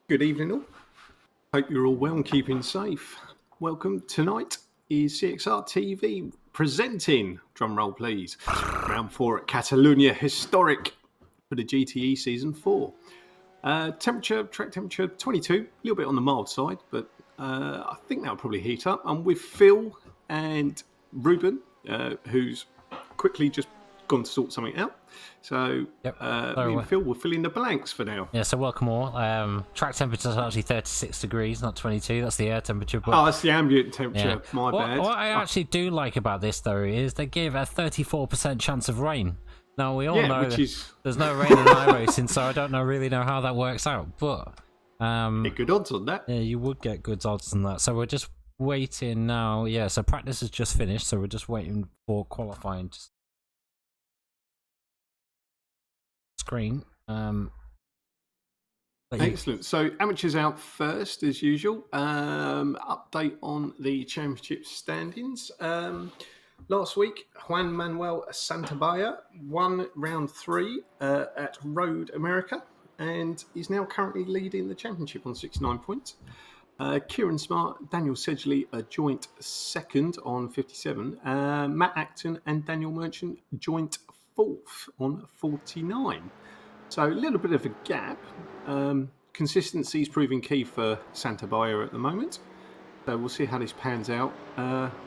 Good evening, all. Hope you're all well and keeping safe. Welcome. Tonight is CXR TV presenting, drum roll please, round 4 at Catalunya, historic for the GTE season 4. Track temperature 22, a little bit on the mild side, but I think that'll probably heat up. I'm with Phil and Ruben, who's quickly just gone to sort something out. So, me and Phil will fill in the blanks for now. Yeah, so welcome all. Track temperature is actually 36 degrees, not 22. That's the air temperature. But, that's the ambient temperature. Yeah. My bad. What I actually do like about this, though, is they give a 34% chance of rain. Now, we all know there's no rain in iRacing, so I don't really know how that works out. But get good odds on that. Yeah, you would get good odds on that. So we're just waiting now. Yeah, so practice has just finished, so we're just waiting for qualifying. Screen. Excellent. So amateurs out first as usual. Update on the championship standings. Last week, Juan Manuel Santabaya won round 3 at Road America and is now currently leading the championship on 69 points. Kieran Smart, Daniel Sedgley a joint second on 57. Matt Acton and Daniel Merchant joint fourth on 49. So a little bit of a gap. Consistency is proving key for Santabaya at the moment. So we'll see how this pans out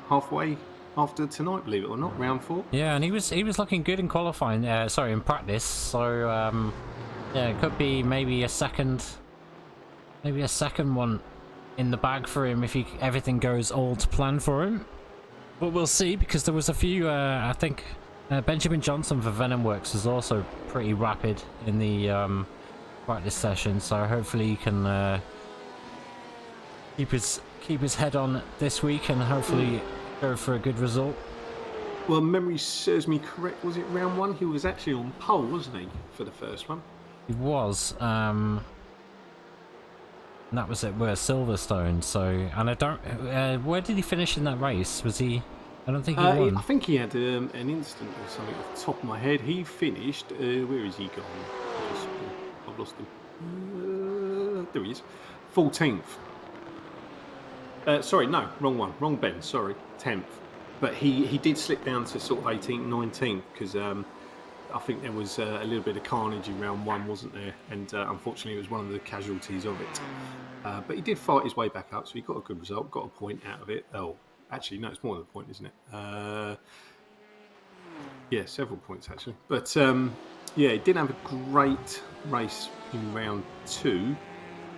halfway after tonight, believe it or not, round 4. Yeah, and he was looking good in qualifying. In practice. So yeah, it could be maybe a second one in the bag for him if everything goes all to plan for him. But we'll see, because there was a few. I think Benjamin Johnson for Venom Works is also pretty rapid in the practice session, so hopefully he can keep his head on this week and hopefully go for a good result. Well, memory serves me correct. Was it round 1? He was actually on pole, wasn't he, for the first one? He was. And that was at Silverstone. So, and I don't. Where did he finish in that race? Was he? I don't think he won. I think he had an incident or something off the top of my head. He finished. Where is he gone? I've lost him. There he is. 14th. Sorry, no, wrong one. Wrong Ben, sorry. 10th. But he did slip down to sort of 18th, 19th, because I think there was a little bit of carnage in round 1, wasn't there? And unfortunately, it was one of the casualties of it. But he did fight his way back up, so he got a good result, got a point out of it. Oh, actually, no, it's more than a point, isn't it? Yeah, several points, actually. But, yeah, he did have a great race in round 2.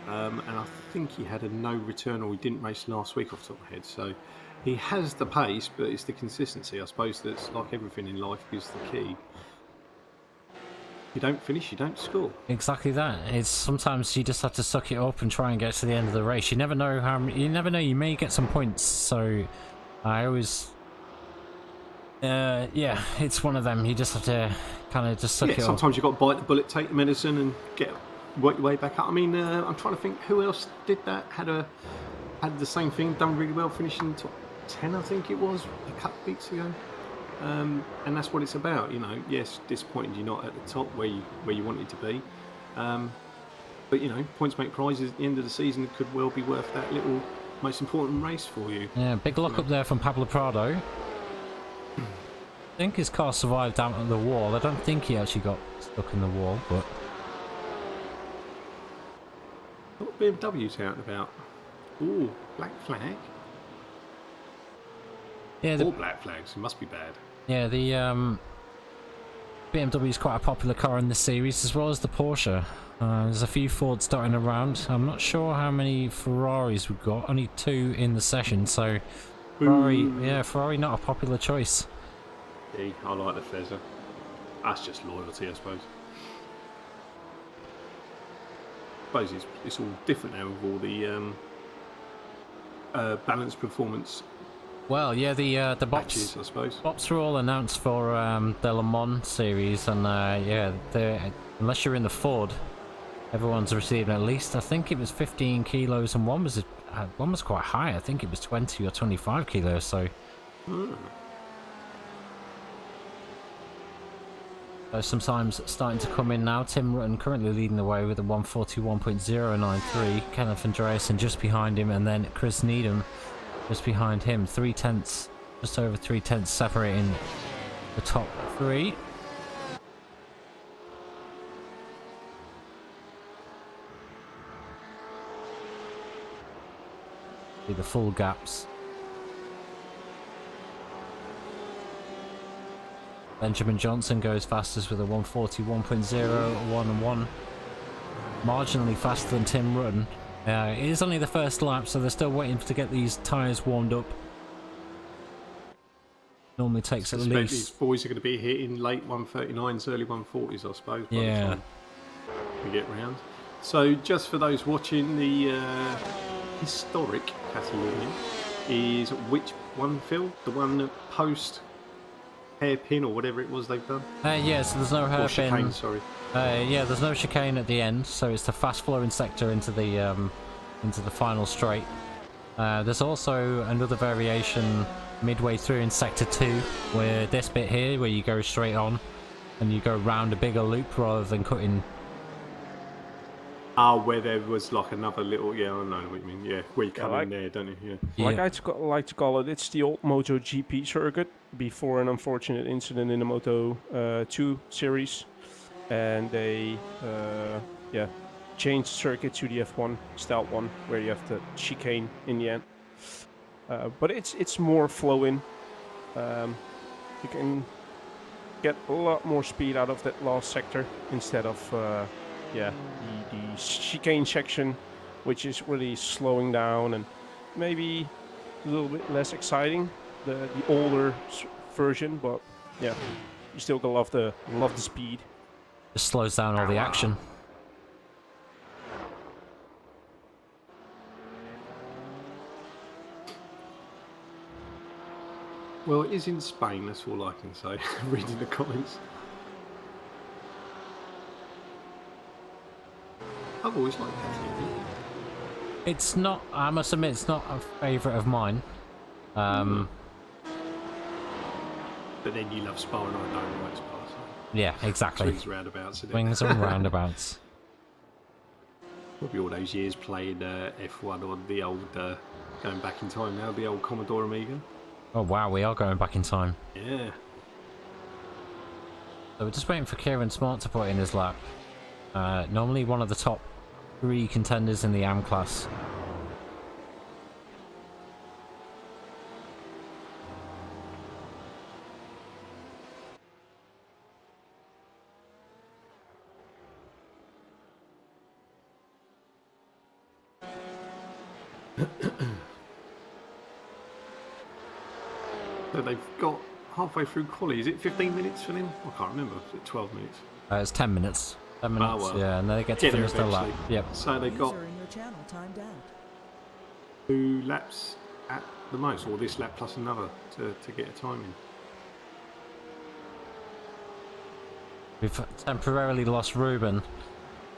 And I think he had a no return, or he didn't race last week off the top of my head. So he has the pace, but it's the consistency, I suppose, that's like everything in life is the key. If you don't finish, you don't score. Exactly that. It's sometimes you just have to suck it up and try and get to the end of the race. You never know you may get some points. So I always, yeah, it's one of them. You just have to kind of just suck it up. Sometimes you've got to bite the bullet, take the medicine, and work your way back up. I mean, I'm trying to think who else did that. Had the same thing, done really well, finishing top 10, I think it was, a couple of weeks ago. And that's what it's about, you know. Yes, disappointed you're not at the top where you wanted to be, but you know, points make prizes at the end of the season. It could well be worth that little most important race for you. Yeah, big lock up there from Pablo Prado. I think his car survived down on the wall. I don't think he actually got stuck in the wall, but what BMW's out and about? Ooh, black flag. Yeah, all black flags. It must be bad. Yeah, the BMW is quite a popular car in this series, as well as the Porsche. There's a few Fords dotting around. I'm not sure how many Ferraris we've got. Only 2 in the session, so Ferrari not a popular choice. Yeah, I like the Fezzer. That's just loyalty, I suppose. It's all different now with all the balanced performance. Well, yeah, the bops, I suppose. Bops were all announced for the Le Mans series, and yeah, unless you're in the Ford, everyone's receiving at least, I think it was 15 kilos, and one was quite high. I think it was 20 or 25 kilos. So. So sometimes starting to come in now. Tim Rutten currently leading the way with a 141.093. Kenneth Andreasen just behind him, and then Chris Needham just behind him. 3/10, just over 3/10 separating the top three. See the full gaps. Benjamin Johnson goes fastest with a 141.011, marginally faster than Tim Rutten. It is only the first lap, so they're still waiting to get these tyres warmed up. Normally takes at least... These boys are going to be hitting late 139s, early 140s, I suppose, by the time we get round. So just for those watching, the historic Catalunya is which one, Phil? The one post hairpin or whatever it was they've done? Yeah, so there's no hairpin. Or chicane, sorry. Yeah, there's no chicane at the end, so it's the fast flowing sector into the final straight. There's also another variation midway through in sector 2, where this bit here, where you go straight on and you go round a bigger loop rather than cutting. Where there was like another little, I know what you mean. Yeah, where you come in there, don't you? Yeah. Like I like to call it, it's the old MotoGP circuit before an unfortunate incident in the Moto 2 series, and they changed the circuit to the F1 style one, where you have the chicane in the end. But it's more flowing. You can get a lot more speed out of that last sector instead of the chicane section, which is really slowing down and maybe a little bit less exciting, the older version, but yeah, you still gonna love the speed. Just slows down all the action. Well, it is in Spain, that's all I can say, reading the comments. I've always liked Catalunya. It's not, I must admit, it's not a favourite of mine. But then you love Spa and I don't like Spa, so... Yeah, exactly. Swings roundabouts. Swings and roundabouts. Probably all those years playing F1 on the old, going back in time now, the old Commodore Amiga. Oh wow, we are going back in time. Yeah. So we're just waiting for Kieran Smart to put in his lap. Normally one of the top 3 contenders in the AM class. So they've got halfway through quali. Is it 15 minutes for them? I can't remember. Is it 12 minutes? It's 10 minutes. 10 minutes, well. yeah, and then they get to finish their lap. Yep. So they've got 2 laps at the most, or this lap plus another to get a time in. We've temporarily lost Ruben.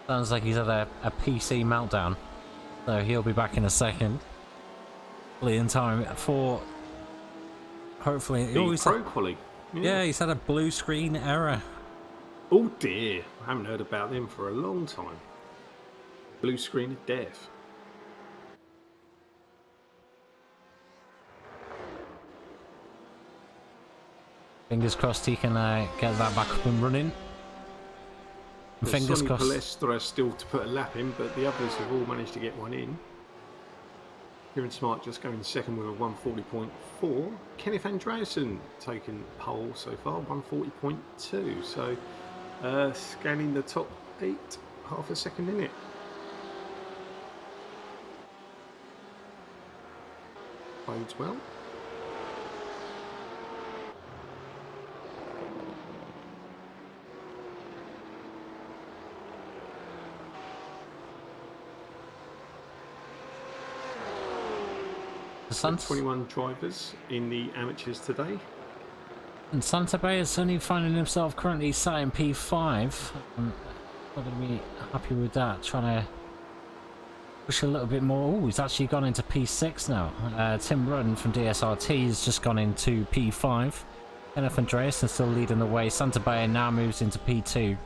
Sounds like he's had a PC meltdown. So he'll be back in a second. In time for... Hopefully... The pro quali. Yeah, he's had a blue screen error. Oh dear, I haven't heard about them for a long time. Blue screen of death. Fingers crossed he can get that back up and running. And fingers Sonny crossed. Palestra still to put a lap in, but the others have all managed to get one in. Kieran Smart just going second with a 140.4. Kenneth Andreasen taking pole so far, 140.2. So scanning the top 8, half a second in it. Bodes well. The 21 drivers in the amateurs today. And Santa Bay is only finding himself currently sat in P5. I'm not going to be happy with that. Trying to push a little bit more. Oh, he's actually gone into P6 now. Tim Rudden from DSRT has just gone into P5. Kenneth Andreasen still leading the way. Santa Bayer now moves into P2.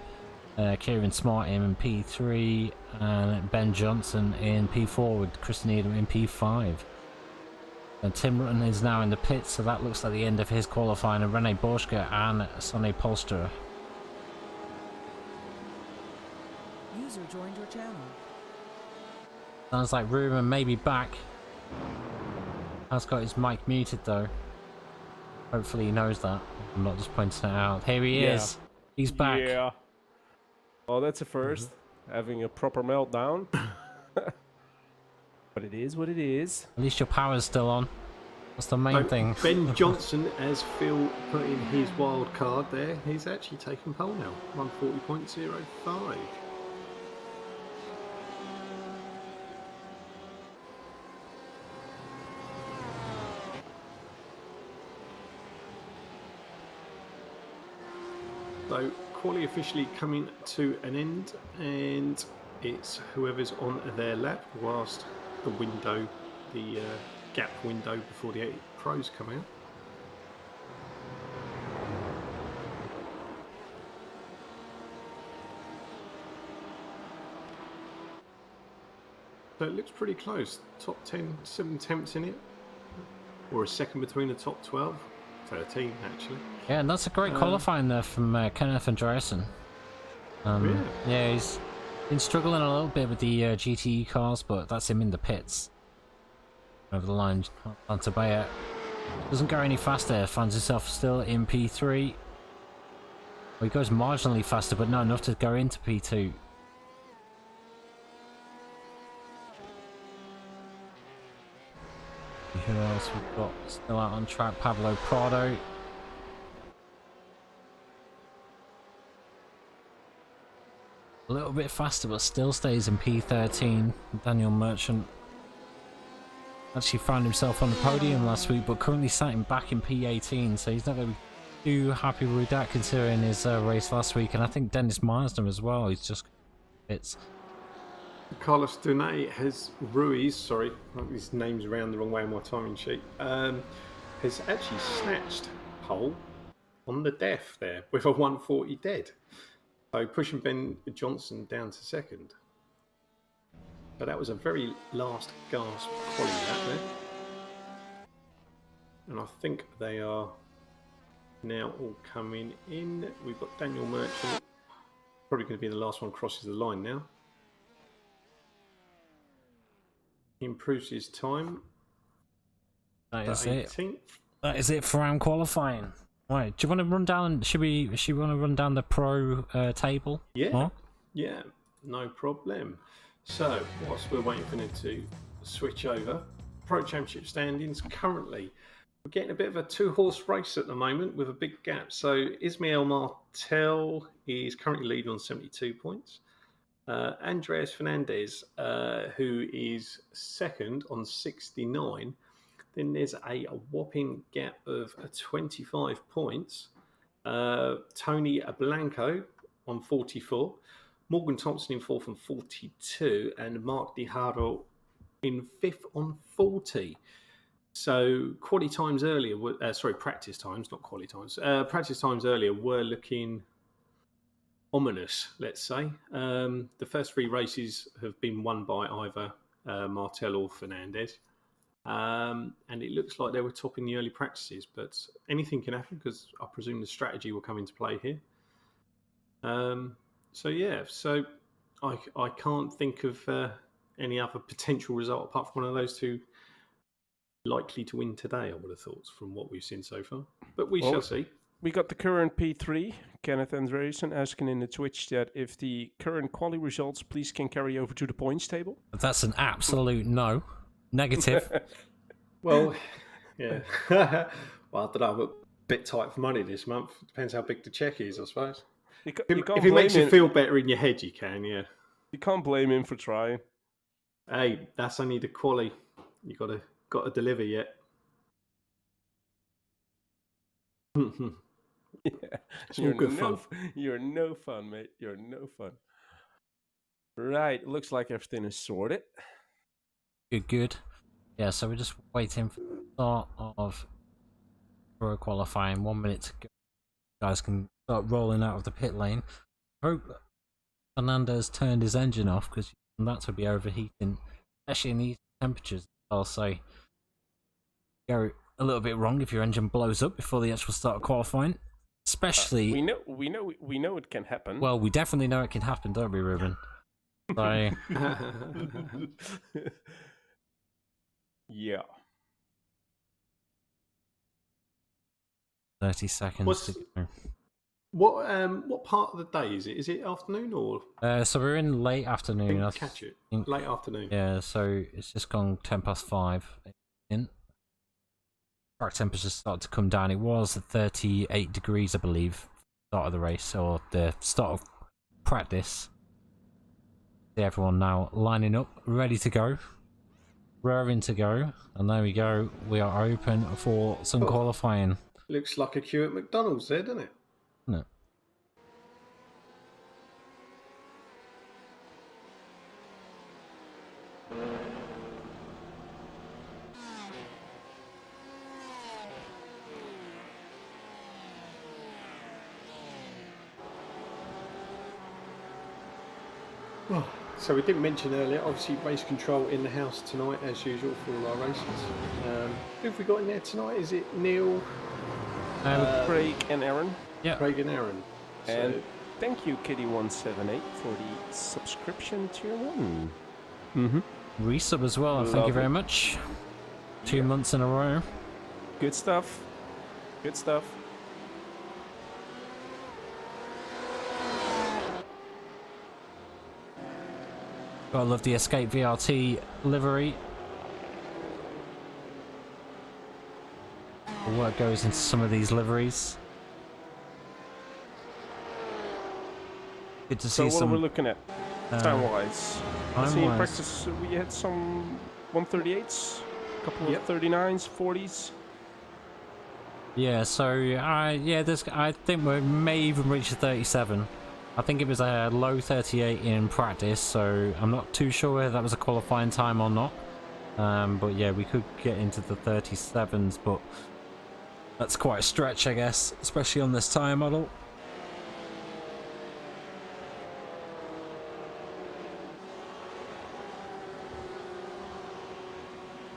Kieran Smart in P3 and Ben Johnson in P4 with Chris Needham in P5. And Tim Rutten is now in the pits, so that looks like the end of his qualifying. And Rene Borschke and Sonny Polster. User joined your channel. Sounds like Ruben may be back. Has got his mic muted though. Hopefully he knows that. I'm not just pointing it out. Here he is. He's back. Yeah. Well, that's a 1st having a proper meltdown. But it is what it is. At least your power's still on. That's the main thing. Ben Johnson, as Phil put in his wild card there, he's actually taken pole now. 140.05. So, quali officially coming to an end, and it's whoever's on their lap whilst the window, the gap window before the 8 pros come out. So it looks pretty close. Top 10, 7 temps in it, or a second between the top 12. 13 actually. Yeah, and that's a great qualifying there from Kenneth Andreasen. Yeah, he's been struggling a little bit with the GTE cars, but that's him in the pits. Over the line, onto Bayer. Doesn't go any faster, finds himself still in P3. Well, he goes marginally faster, but not enough to go into P2. Who else we've got still out on track? Pablo Prado. A little bit faster, but still stays in P13. Daniel Merchant actually found himself on the podium last week, but currently sat him back in P18, so he's not going to be too happy with that considering his race last week. And I think Dennis Marsden as well. He's just it's. Carlos Dunay has Ruiz, sorry, his name's around the wrong way on my timing sheet, has actually snatched pole on the death there with a 140 dead. So pushing Ben Johnson down to second. But that was a very last gasp quality out there. And I think they are now all coming in. We've got Daniel Merchant, probably going to be the last one crosses the line now. He improves his time. That is it. 18th. That is it for round qualifying. Right, do you want to run down? Should we want to run down the pro table? Yeah, more? yeah, no problem. So, whilst we're waiting for them to switch over, Pro Championship standings currently, we're getting a bit of a 2-horse race at the moment with a big gap. So, Ismael Martel is currently leading on 72 points. Andreas Fernandez, who is second on 69. Then there's a whopping gap of 25 points. Tony Blanco on 44. Morgan Thompson in fourth on 42. And Mark DiHaro in fifth on 40. So quality times earlier, practice times, not quality times. Practice times earlier were looking ominous, let's say. The first 3 races have been won by either Martel or Fernandez. And it looks like they were topping the early practices, but anything can happen because I presume the strategy will come into play here. So I can't think of any other potential result apart from one of those 2 likely to win today, I would have thought, from what we've seen so far. But we shall see. We got the current P3, Kenneth Andreasen, asking in the Twitch chat if the current quali results please can carry over to the points table. That's an absolute no. Negative. Well, yeah. Well, I don't know. I'm a bit tight for money this month. Depends how big the check is, I suppose. If it makes you feel better in your head, you can, yeah. You can't blame him for trying. Hey, that's only the quali. You got to deliver yet. Yeah, it's all good fun. You're no fun, mate. You're no fun. Right, looks like everything is sorted. Good. Yeah, so we're just waiting for the start of for qualifying. 1 minute to go. Guys can start rolling out of the pit lane. Hope Fernandez turned his engine off because that would be overheating, especially in these temperatures. I'll say go a little bit wrong if your engine blows up before the actual start of qualifying. Especially, we know it can happen. well, we definitely know it can happen, don't we, Ruben? So yeah. 30 seconds What's- to go. What part of the day is it? Is it afternoon or So we're in late afternoon. didn't I catch it? think- Late afternoon. Yeah, so it's just gone 5:10 in. Track temperatures started to come down. It was 38 degrees, I believe, start of the race or the start of practice. See everyone now lining up, ready to go, raring to go, and there we go. We are open for some Oh. qualifying. Looks like a queue at McDonald's there, doesn't it? No. So we didn't mention earlier, obviously race control in the house tonight as usual for all our races. Who have we got in there tonight? Is it Neil, Craig and Aaron. Yeah. Craig and Aaron? So, And thank you, Kitty178, for the subscription tier 1. Resub as well, thank you Lovely. very much. 2 months in a row. Good stuff. Good stuff. Gotta love the Escape VRT livery. The work goes into some of these liveries. Good to So see what are we some looking at time-wise? I see in time-wise. practice we had some 138s, a couple Yep. of 39s, 40s. Yeah, so I think we may even reach the 37. I think it was a low 38 in practice, so I'm not too sure whether that was a qualifying time or not. But yeah, we could get into the 37s, but that's quite a stretch, I guess, especially on this tyre model.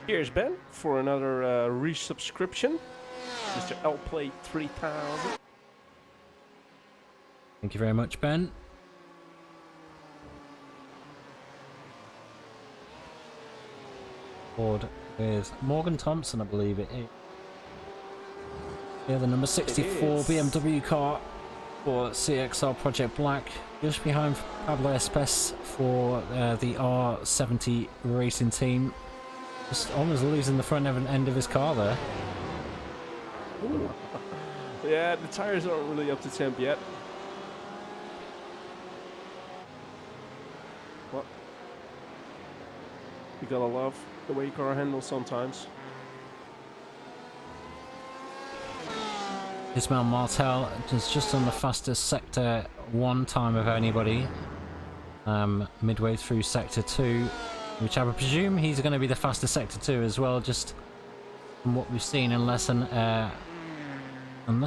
Here's Ben for another resubscription. Mr. Lplay 3000. Thank you very much, Ben. Board with Morgan Thompson, I believe it is. Yeah, the number 64 is. BMW car for CXR Project Black, just behind Pablo Espes for the R70 racing team. Just almost losing the front end of his car there. Yeah, the tires aren't really up to temp yet. What? You gotta love the way your car handles sometimes. Ismail Martel is just on the fastest sector 1 time of anybody. Midway through sector 2, which I would presume he's going to be the fastest sector 2 as well, just from what we've seen, unless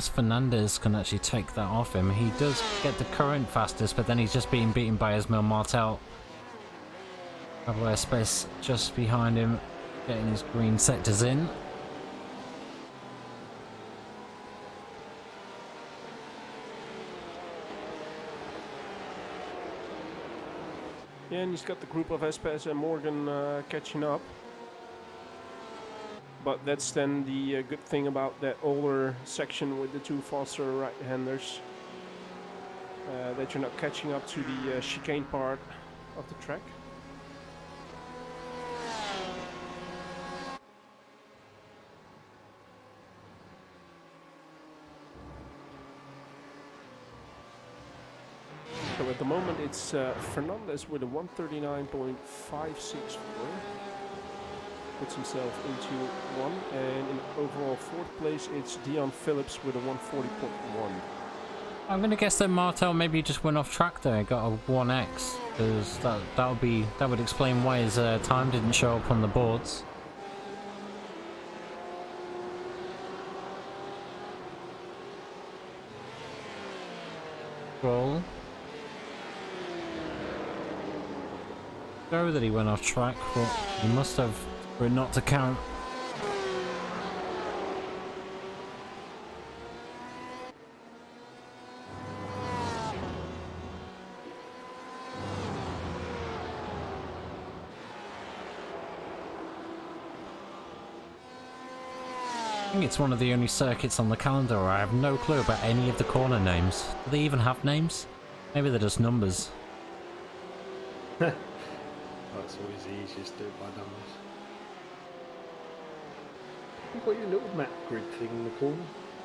Fernandez can actually take that off him. He does get the current fastest, but then he's just being beaten by Ismail Martel. Pablo Espes just behind him, getting his green sectors in. Yeah, and he's got the group of Espes and Morgan catching up. But that's then the good thing about that older section with the 2 faster right-handers. That you're not catching up to the chicane part of the track. So at the moment it's Fernandez with a 139.564. Puts himself into 1, and in overall 4th place it's Dion Phillips with a 140.1. I'm gonna guess that Martel maybe just went off track there, got a 1x, because that would explain why his time didn't show up on the boards. Roll. Show that he went off track, but he must have for it not to count. I think it's one of the only circuits on the calendar where I have no clue about any of the corner names. Do they even have names? Maybe they're just numbers. That's always the easiest to do it by numbers. You've got your little map grid thing in the corner.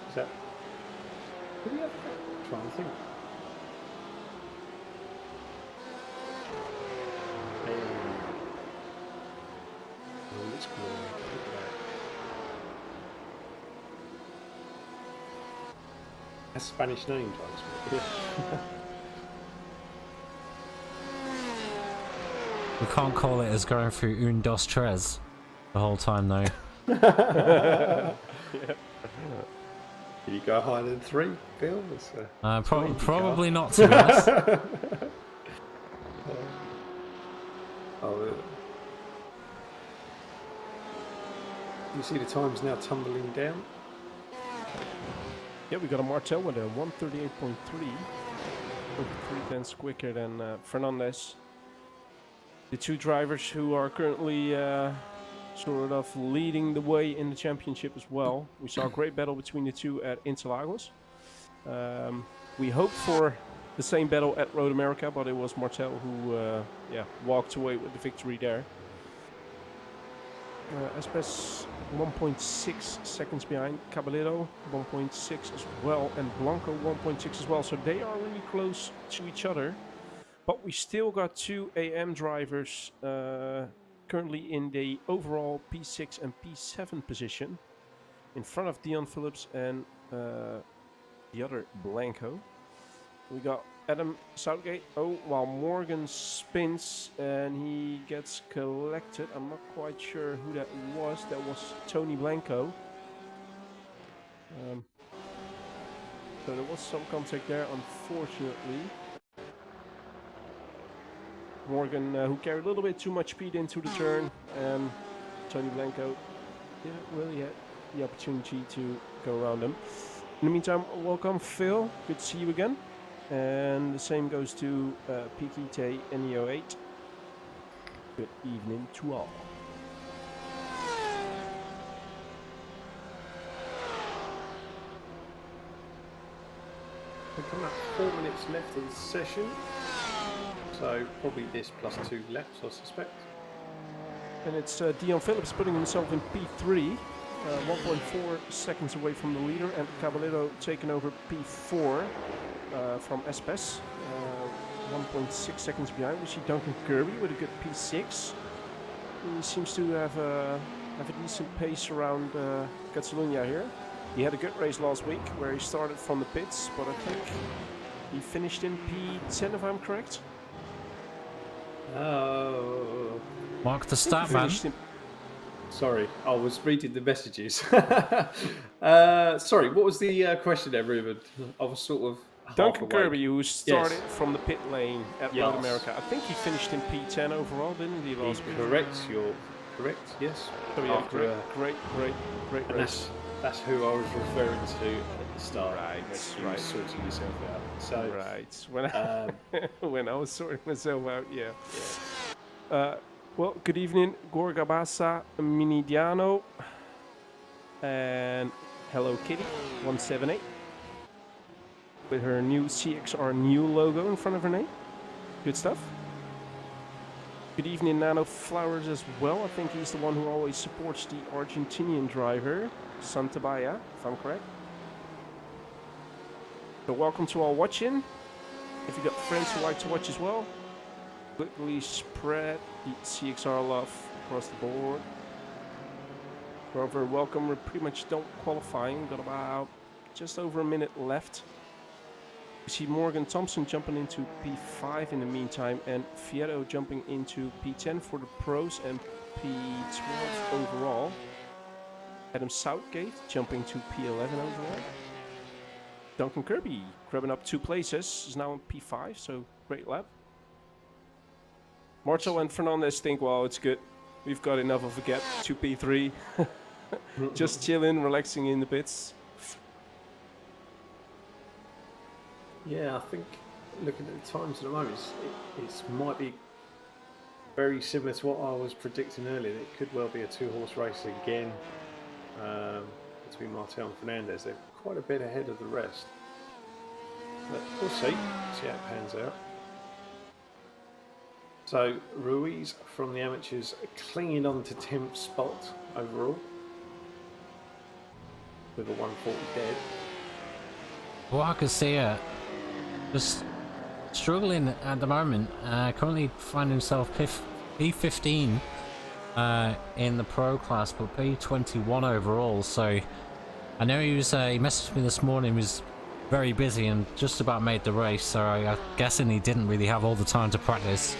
Is that... Do we have that? I'm trying to think. Oh, it's cool. Look at that. Has Spanish names, I suppose. We can't call it as going through un, dos, tres the whole time though. Yeah. Can you go higher than 3, Phil? Probably not, to be honest. You see the times now tumbling down? Yeah, we got a Martel with a 138.3. 3 tenths quicker than Fernandez. The two drivers who are currently sort of leading the way in the championship as well. We saw a great battle between the two at Interlagos. We hoped for the same battle at Road America, but it was Martel who walked away with the victory there. Espes 1.6 seconds behind, Caballero 1.6 as well, and Blanco 1.6 as well. So they are really close to each other. But we still got two AM drivers currently in the overall P6 and P7 position, in front of Dion Phillips and the other Blanco. We got Adam Southgate. Oh, while Morgan spins and he gets collected. I'm not quite sure who that was. That was Tony Blanco. So there was some contact there, unfortunately. Morgan, who carried a little bit too much speed into the turn, and Tony Blanco didn't really have the opportunity to go around him. In the meantime, welcome Phil, good to see you again. And the same goes to PKT NEO8. Good evening to all. We've got about 4 minutes left of the session. So probably this plus 2 laps, I suspect. And it's Dion Phillips putting himself in P3, 1.4 seconds away from the leader, and Caballero taking over P4 from Espes, 1.6 seconds behind. We see Duncan Kirby with a good P6. He seems to have a decent pace around Catalunya here. He had a good race last week where he started from the pits, but I think he finished in P10 if I'm correct. Oh. Mark the stat, man. Sorry, I was reading the messages. Sorry, what was the question there, Ruben? I was sort of Duncan Kirby, who started from the pit lane at Yes. Road America. I think he finished in P10 overall, didn't he, last week? Correct, you're correct, yes. So yeah, After, great and race. that's who I was referring to at the start. Right, when you were sorting yourself out. So, Right. When I was sorting myself out, yeah. Well, good evening, Gorgabasa Minidiano. And Hello Kitty 178. With her new CXR new logo in front of her name. Good stuff. Good evening, Nano Flowers as well. I think he's the one who always supports the Argentinian driver, Santabaya, if I'm correct. So welcome to all watching. If you got friends who like to watch as well, quickly spread the CXR love across the board. However, welcome. We're pretty much done qualifying. Got about just over a minute left. We see Morgan Thompson jumping into P5 in the meantime, and Fierro jumping into P10 for the pros and P12 overall. Adam Southgate jumping to P11 overall. Duncan Kirby grabbing up 2 places. Is now in P5, so great lap. Marcel and Fernandez think, well, it's good. We've got enough of a gap to P3. Just chilling, relaxing in the pits. Yeah, I think looking at the times at the moment, it might be very similar to what I was predicting earlier. It could well be a 2-horse race again between Martel and Fernandez. They're quite a bit ahead of the rest. But we'll see how it pans out. So Ruiz from the amateurs clinging on to 10th spot overall with a 140 dead. Well, I could see it. Just struggling at the moment. Currently finding himself P15 in the pro class, but P21 overall. So I know he messaged me this morning. He was very busy and just about made the race. So I'm guessing he didn't really have all the time to practice.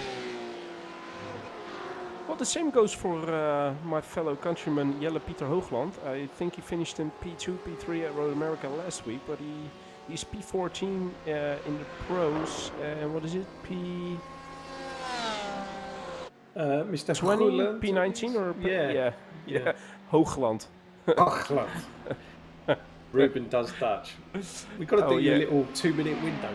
Well, the same goes for my fellow countryman Jelle Pieter Hoogland. I think he finished in P2, P3 at Road America last week, but he's P14 in the pros. What is it? Mr. 20, Hoogland, P19 or yeah. Hoogland. Hoogland. Ruben does Dutch. We've got to do your little 2-minute window.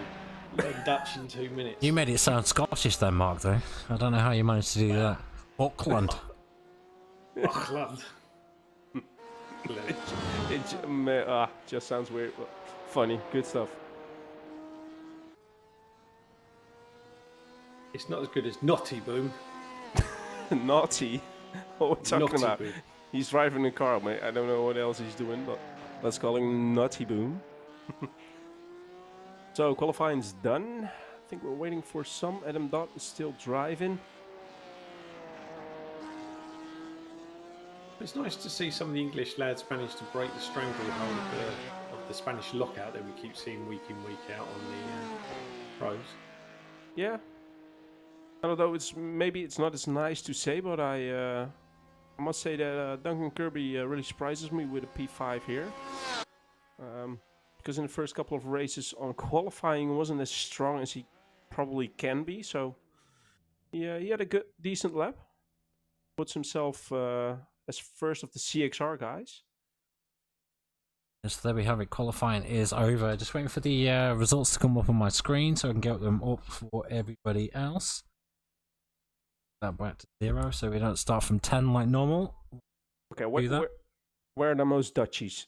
Learn Dutch in 2 minutes. You made it sound Scottish then, Mark, though. I don't know how you managed to do that. Auckland. Hoogland. It just sounds weird, but funny. Good stuff. It's not as good as Naughty Boom. Naughty? What are we talking Naughty about? Boom. He's driving a car, mate. I don't know what else he's doing, but let's call him Naughty Boom. So, qualifying's done. I think we're waiting for some. Adam Dodd is still driving. It's nice to see some of the English lads manage to break the stranglehold of the Spanish lockout that we keep seeing week in, week out on the pros. Yeah. Although it's not as nice to say, but I must say that Duncan Kirby really surprises me with a P5 here. Because in the first couple of races on qualifying wasn't as strong as he probably can be. So yeah, he had a decent lap. Puts himself as first of the CXR guys. So there we have it. Qualifying is over. Just waiting for the results to come up on my screen so I can get them up for everybody else. That back to 0 so we don't start from 10 like normal. Okay, where are the most Dutchies?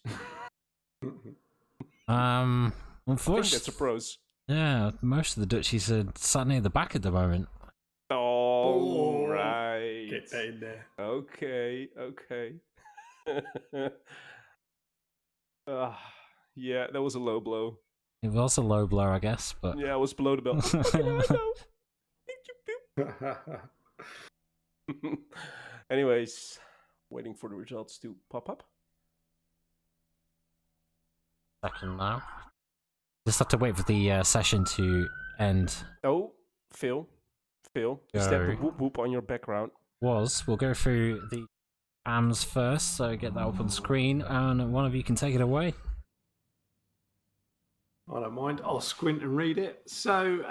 Unfortunately, I think that's a pros. Yeah, most of the Dutchies are sat near the back at the moment. Oh, right. Get that in there. Okay. Yeah, that was a low blow. It was a low blow, I guess, but yeah, I was below the belt. Anyways, waiting for the results to pop up. Second now. Just have to wait for the session to end. Oh, Phil, is that the whoop whoop on your background? We'll go through the AMs first, so get that up on the screen, and one of you can take it away. I don't mind. I'll squint and read it. So,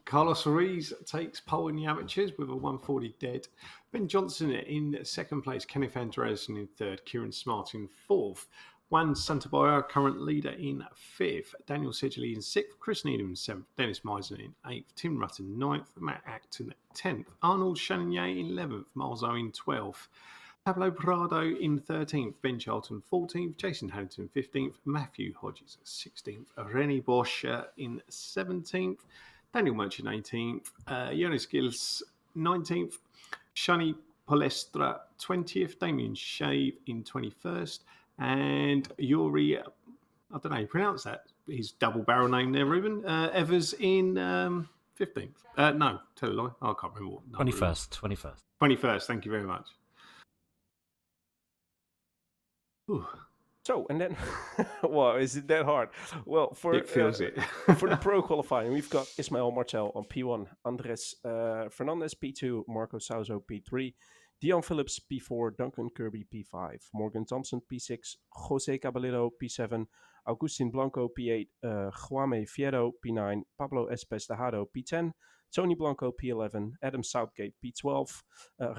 Carlos Ruiz takes pole in the amateurs with a 140 dead. Ben Johnson in second place. Kenneth Andreasen in third. Kieran Smart in fourth. Juan Santaboya, current leader, in fifth. Daniel Sedgley in sixth. Chris Needham in seventh. Dennis Meisen in eighth. Tim Rutten ninth. Matt Acton 10th. Arnold Chennier in 11th. Miles Owen 12th. Pablo Prado in 13th, Ben Charlton 14th, Jason Harrington 15th, Matthew Hodges 16th, Rennie Bosch in 17th, Daniel Merchant 18th, Jonas Gills 19th, Shani Palestra 20th, Damien Shave in 21st, and Yuri, I don't know how you pronounce that, his double barrel name there, Ruben, Evers in 15th. No, tell a lie, I can't remember what. 21st. 21st, thank you very much. Ooh. So, and then, well, is it that hard? Well, for it feels it. For the pro qualifying, we've got Ismael Martel on P1, Andres Fernandez P2, Marco Sauzo P3, Dion Phillips P4, Duncan Kirby P5, Morgan Thompson P6, Jose Caballero P7, Agustin Blanco P8, Juame Fierro P9, Pablo Espes Tejado P10, Tony Blanco P11, Adam Southgate P12,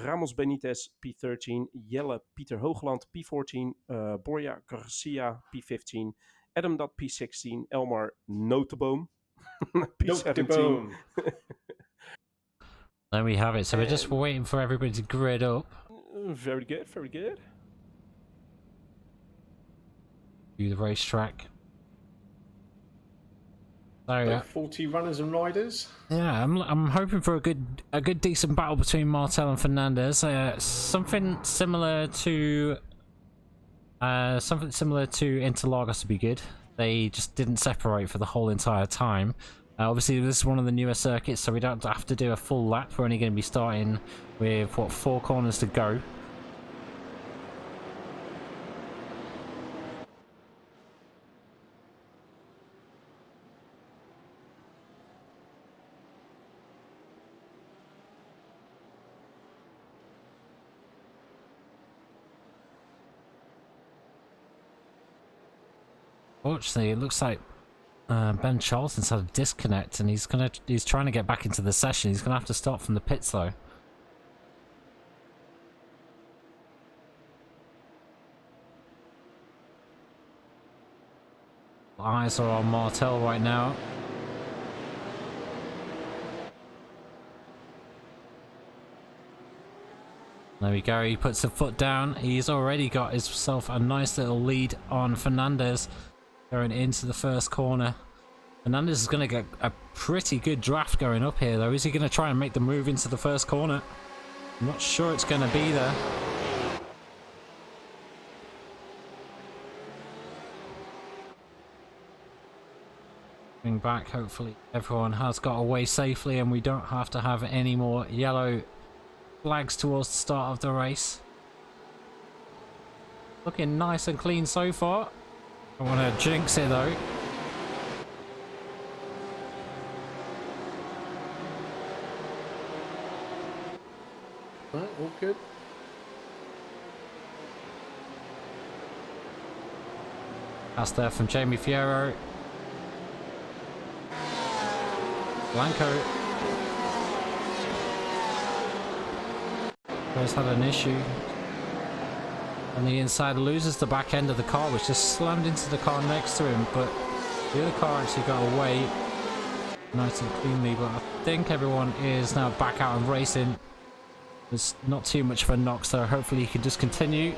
Ramos Benitez P13, Jelle Pieter Hoogland P14, Borja Garcia P15, Adam Dot P16, Elmar Noteboom P17. Boom. There we have it. So we're just waiting for everybody to grid up. Very good, very good. Do the racetrack. So yeah, 40 runners and riders. yeah, I'm hoping for a good decent battle between Martel and Fernandez. Something similar to Interlagos would be good. They just didn't separate for the whole entire time. Obviously, this is one of the newer circuits, so we don't have to do a full lap. We're only going to be starting with, what, 4 corners to go. Fortunately, it looks like Ben Charlton's had a disconnect, and he's trying to get back into the session. He's gonna have to start from the pits though. Eyes are on Martel right now. There we go, he puts a foot down. He's already got himself a nice little lead on Fernandez going into the first corner. Fernandez is going to get a pretty good draft going up here though. Is he going to try and make the move into the first corner? I'm not sure it's going to be there. Coming back, hopefully everyone has got away safely and we don't have to have any more yellow flags towards the start of the race. Looking nice and clean so far. I don't want to jinx it though. Right, all good. Pass there from Jamie Fierro. Blanco has had an issue on the inside, loses the back end of the car, which just slammed into the car next to him, but the other car actually got away nice and cleanly. But I think everyone is now back out and racing. There's not too much of a knock, so hopefully he can just continue.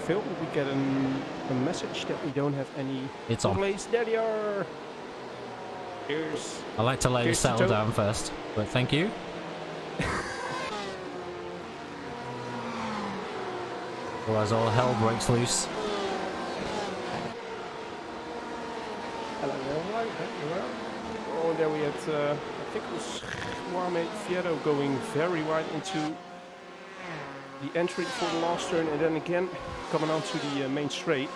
Phil, we get a message that we don't have any. It's on. Place. There they are. Here's. I like to let it settle down first, but thank you. Otherwise all hell breaks loose. Hello, all right. Oh, there we had, I think it was Juame Fierro going very wide into the entry for the last turn, and then again coming onto the main straight.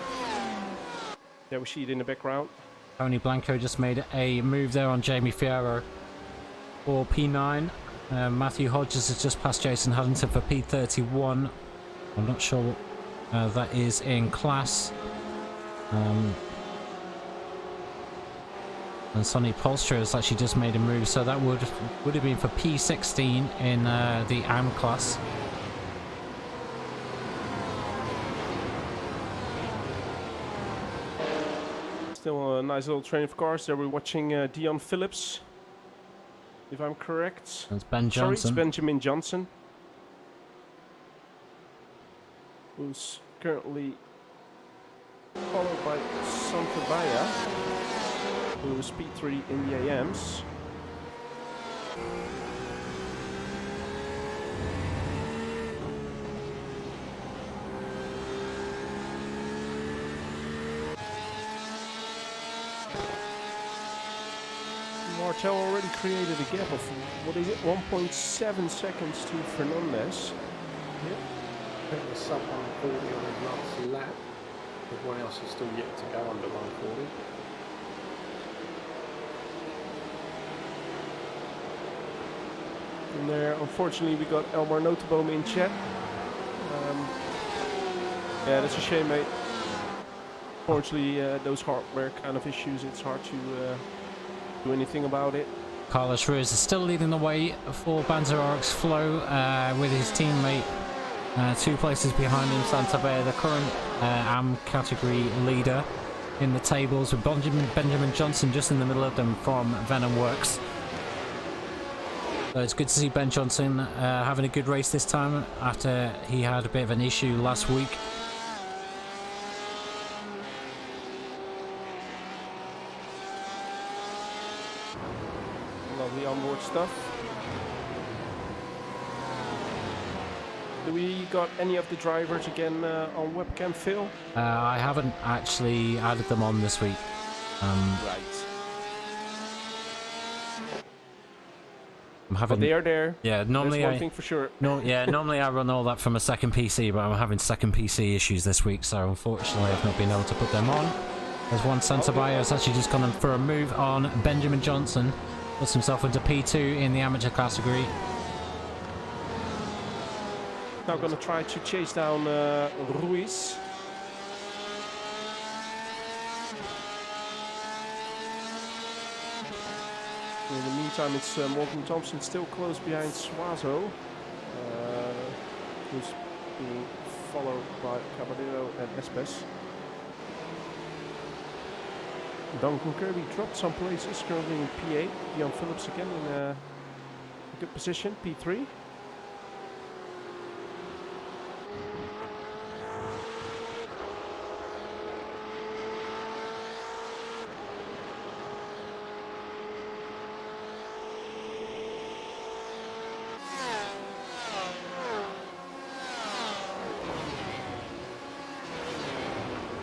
There we see it in the background. Tony Blanco just made a move there on Jamie Fierro for P9. Matthew Hodges has just passed Jason Huddington for P31. I'm not sure what that is in class. And Sonny Polstra has actually just made a move, so that would have been for P16 in the AM class. Still a nice little train of cars. There we're watching Dion Phillips, if I'm correct. That's Ben Sorry, Johnson. it's Benjamin Johnson, who's currently followed by Santobaya, who's P3 in the AMs. Martel already created a gap of, what is it, 1.7 seconds to Fernandez. Yeah. I think there's sub 140 on his last lap. Everyone else is still yet to go under 140. And there, unfortunately, we got Elmar Notenboom in chat. Yeah, that's a shame, mate. Unfortunately, those hardware kind of issues, it's hard to do anything about it. Carlos Ruiz is still leading the way for Banzer Oryx Flow with his teammate 2 places behind him, Santander, the current AM category leader in the tables, with Benjamin Johnson just in the middle of them from Venom Works. So it's good to see Ben Johnson having a good race this time after he had a bit of an issue last week. Lovely onboard stuff. Do we got any of the drivers again on webcam, Phil? I haven't actually added them on this week. Right. I'm having. But they are there. Yeah, normally There's one thing for sure. normally I run all that from a second PC, but I'm having second PC issues this week, so unfortunately I've not been able to put them on. There's one Santa Bayo has actually just gone in for a move on Benjamin Johnson. Puts himself into P2 in the amateur category. Now going to try to chase down Ruiz. In the meantime, it's Morgan Thompson still close behind Suazo, who's being followed by Caballero and Espes. Duncan Kirby dropped some places, currently in P8. Jan Phillips again in a good position, P3.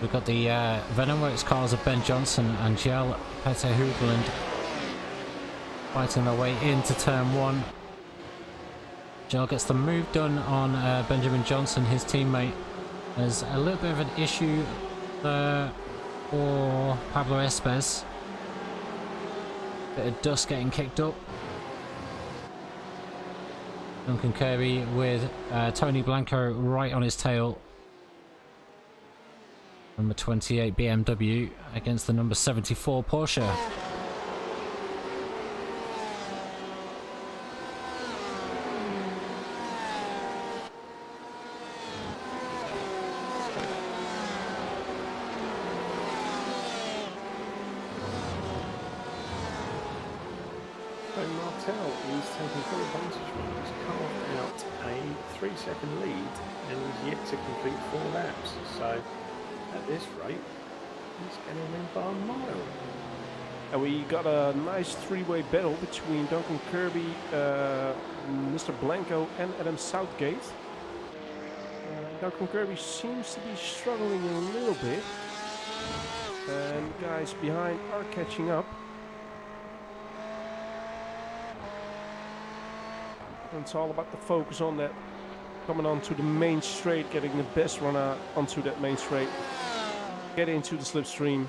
We've got the Venomworks cars of Ben Johnson and Jel Petter Hoogland fighting their way into turn 1. Jel gets the move done on Benjamin Johnson, his teammate. There's a little bit of an issue there for Pablo Espes. Bit of dust getting kicked up. Duncan Kirby with Tony Blanco right on his tail. Number 28 BMW against the number 74 Porsche. Martel is taking full advantage now. He's carved out a 3-second lead and is yet to complete 4 laps. So at this rate, he's going to win by a mile. And we got a nice 3-way battle between Duncan Kirby, Mr. Blanco and Adam Southgate. Duncan Kirby seems to be struggling a little bit. And guys behind are catching up. And it's all about the focus on that. Coming onto the main straight, getting the best runner onto that main straight. Get into the slipstream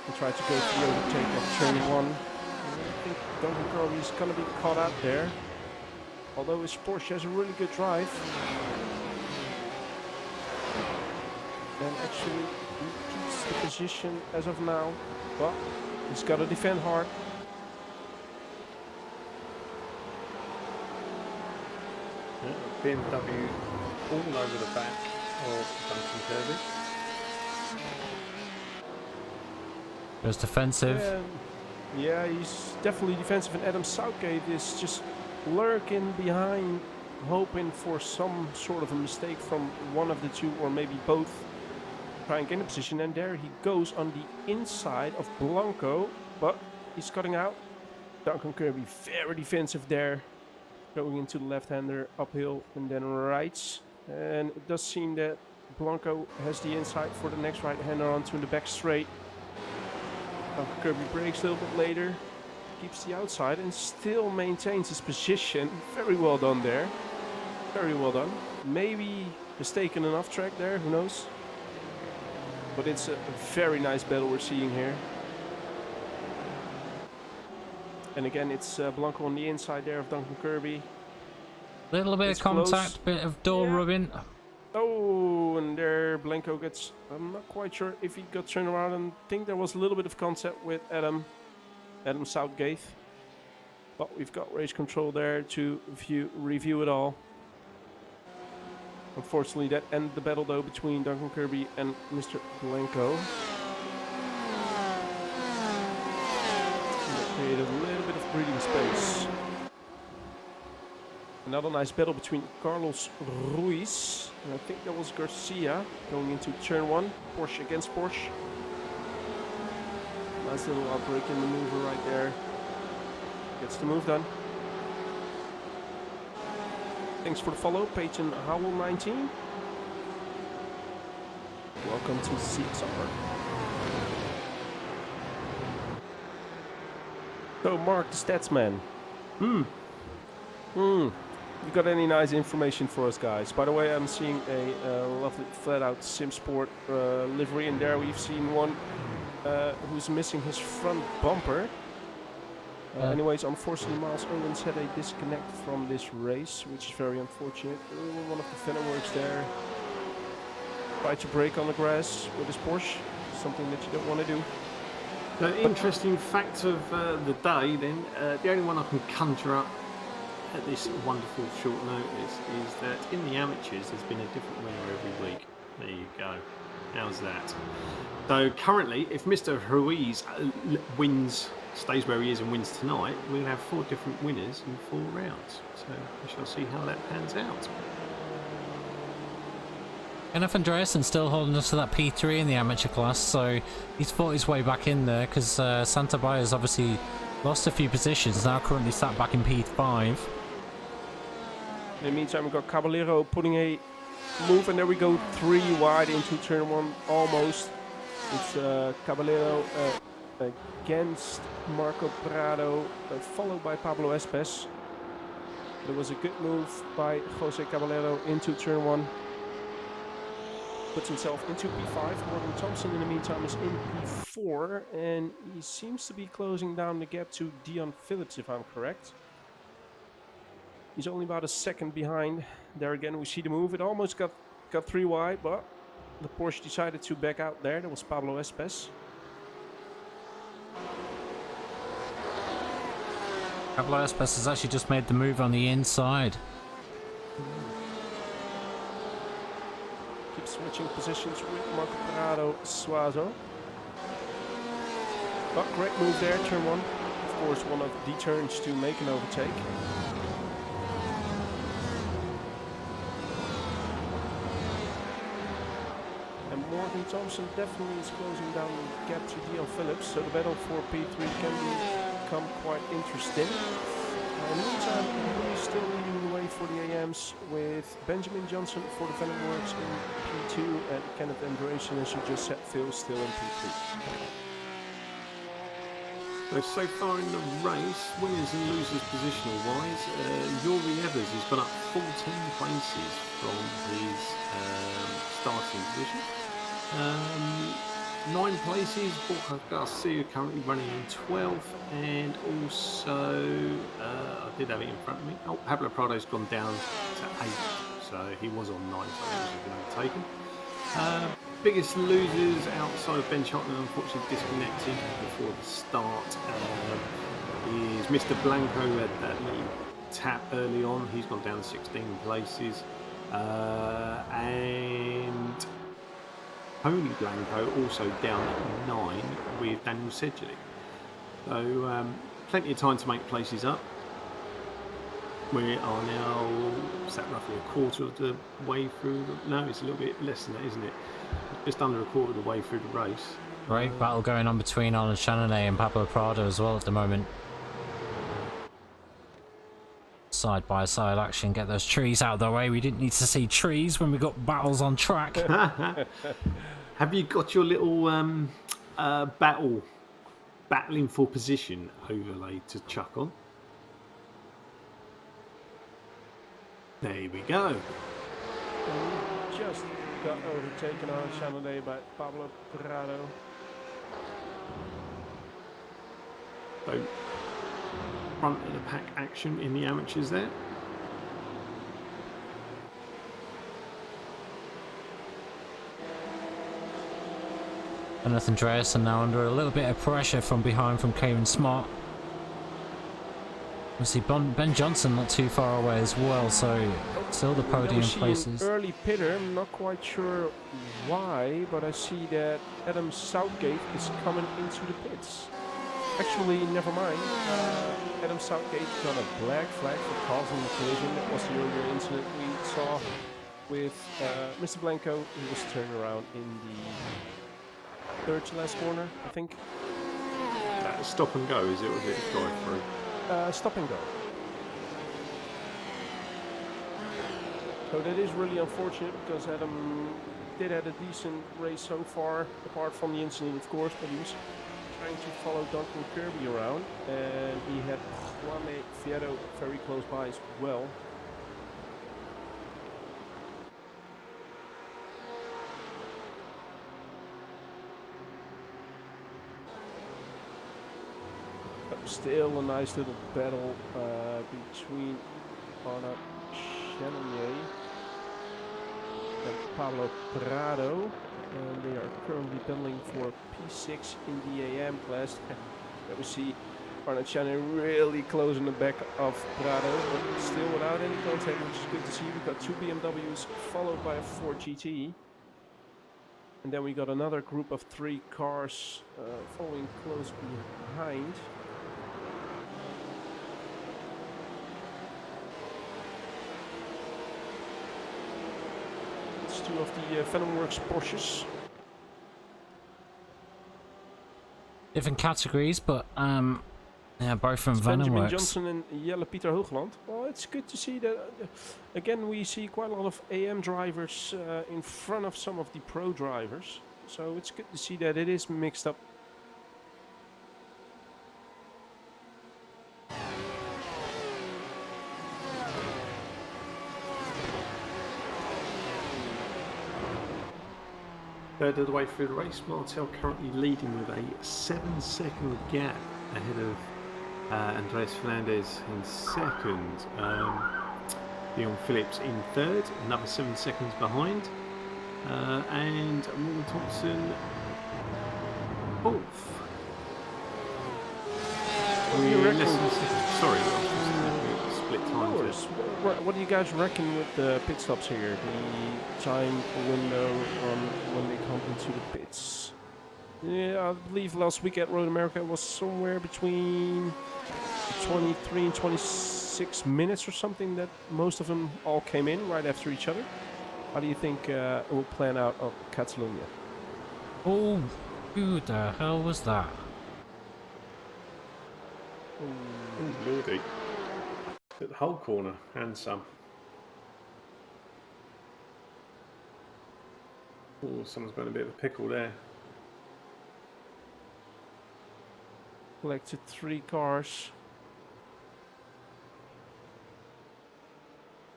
and try to go for the overtake of turn 1. I think Duncan Kirby is going to be caught out there. Although his Porsche has a really good drive. And actually he keeps the position as of now. But he's got to defend hard. BMW all over the back of Duncan Kirby. Goes defensive. Yeah, he's definitely defensive, and Adam Southgate is just lurking behind, hoping for some sort of a mistake from one of the two, or maybe both. Try and gain a position, and there he goes on the inside of Blanco, but he's cutting out. Duncan Kirby very defensive there. Going into the left-hander, uphill and then rights. And it does seem that Blanco has the inside for the next right-hander onto the back straight. Kirby brakes a little bit later, keeps the outside and still maintains his position. Very well done there. Very well done. Maybe mistaken an off-track there, who knows? But it's a very nice battle we're seeing here. And again, it's Blanco on the inside there of Duncan Kirby. Little bit It's of contact, close. bit of door Yeah. rubbing. Oh, and there Blanco gets... I'm not quite sure if he got turned around, and I think there was a little bit of contact with Adam Southgate. But we've got race control there to review it all. Unfortunately, that ended the battle though between Duncan Kirby and Mr. Blanco. And that created a little bit of breathing space. Another nice battle between Carlos Ruiz and I think that was Garcia going into turn 1. Porsche against Porsche. Nice little outbreaking maneuver right there. Gets the move done. Thanks for the follow, Peyton Howell 19. Welcome to CXR. So, Mark, the stats man. You got any nice information for us, guys? By the way, I'm seeing a lovely flat-out SimSport livery in there. We've seen one who's missing his front bumper. Anyways, unfortunately, Miles Owens had a disconnect from this race, which is very unfortunate. One of the Venom Works there tried to brake on the grass with his Porsche, something that you don't want to do. The interesting fact of the day, then, the only one I can conjure up at this wonderful short notice is that in the amateurs there's been a different winner every week. There you go. How's that? So currently, if Mr. Ruiz wins, stays where he is and wins tonight, we'll have 4 different winners in 4 rounds. So we shall see how that pans out. Enough Andreasen still holding us to that P3 in the amateur class, so he's fought his way back in there because Santa Baya's obviously lost a few positions, now currently sat back in P5. In the meantime, we've got Caballero putting a move, and there we go, 3 wide into turn 1 almost. It's Caballero against Marco Prado, followed by Pablo Espes. There was a good move by Jose Caballero into turn 1. Puts himself into P5. Morgan Thompson in the meantime is in P4, and he seems to be closing down the gap to Dion Phillips, if I'm correct. He's only about a second behind. There again, we see the move. It almost got 3 wide, but the Porsche decided to back out there. That was Pablo Espes. Pablo Espes has actually just made the move on the inside. Keep switching positions with Marco Prado Suazo. But great move there, turn 1. Of course, one of the turns to make an overtake. And Morgan Thompson definitely is closing down the gap to Dion Phillips, so the battle for P3 can become quite interesting. In the meantime, we're still leading the way for the AMs with Benjamin Johnson for the Venom Works in P2 and Kenneth Andreasen, as you just said, Phil, still in P3. So far in the race, winners and losers positional wise, Yuri Evers has gone up 14 places from his starting position. 9 places, Borja Garcia currently running in 12th, and also, I did have it in front of me, Pablo Prado's gone down to 8th, so he was on 9, so he was going to be taken. Biggest losers outside of Ben Chotman, unfortunately disconnected before the start, is Mr. Blanco, who had that little tap early on. He's gone down 16 places. And Tony Blanco also down at 9 with Daniel Sedgley. So plenty of time to make places up. We are now sat roughly a quarter of the way through. No, it's a little bit less than that, isn't it? Just under a quarter of the way through the race. Great battle going on between Arnold Channonay and Pablo Prado as well at the moment. Side by side action, get those trees out of the way. We didn't need to see trees when we got battles on track. Have you got your little battling for position overlay to chuck on? There we go. Just got overtaken on Channonay by Pablo Prado. So front of the pack action in the amateurs there. Jonathan Andreasen now under a little bit of pressure from behind from Kieran Smart. We see Ben Johnson not too far away as well, so still the podium we see places. an early pitter. I'm not quite sure why, but I see that Adam Southgate is coming into the pits. Actually, never mind. Adam Southgate got a black flag for causing the collision. That was the earlier incident we saw with Mr. Blanco. He was turned around in the third to last corner, I think. Stop and go, is it? Or was it drive through? Stop and go. So that is really unfortunate because Adam did have a decent race so far, apart from the incident, of course, but he was trying to follow Duncan Kirby around, and he had Juan Fierro very close by as well. Still a nice little battle between Arnaud Chalonier and Pablo Prado, and they are currently battling for P6 in the AM class. There we see Arnaud Chalonier really close in the back of Prado, but still without any contact, which is good to see. We've got two BMWs followed by a Ford GT. And then we got another group of 3 cars following close behind. Two of the Venomworks Porsches. Different categories, but yeah, both from Benjamin Venomworks. Johnson and Jelle Pieter Hoogland. Well, it's good to see that again we see quite a lot of AM drivers in front of some of the pro drivers. So it's good to see that it is mixed up. Third of the way through the race, Martel currently leading with a 7-second gap ahead of Andreas Fernandez in second. Leon Phillips in third, another 7 seconds behind. And Morgan Thompson fourth. Sorry, split time. What do you guys reckon with the pit stops here? The time window on when they come into the pits. Yeah, I believe last week at Road America it was somewhere between 23 and 26 minutes or something that most of them all came in right after each other. How do you think it will plan out on Catalunya? Oh, who the hell was that? Oh, lordy. At the whole corner and some. Oh, someone's got a bit of a pickle there. Collected 3 cars.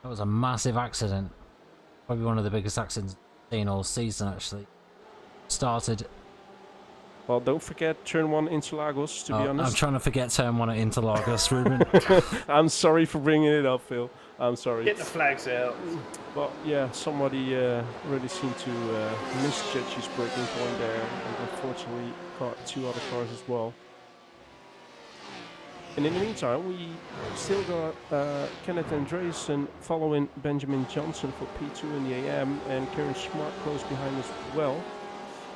That was a massive accident. Probably one of the biggest accidents I've seen all season, actually. Started. Well, don't forget turn 1 Interlagos, to be honest. I'm trying to forget turn 1 at Interlagos, Ruben. I'm sorry for bringing it up, Phil. I'm sorry. Get the flags out. But yeah, somebody really seemed to misjudge his braking point there, and unfortunately caught 2 other cars as well. And in the meantime, we still got Kenneth Andreasen following Benjamin Johnson for P2 in the AM, and Kieran Smart close behind as well.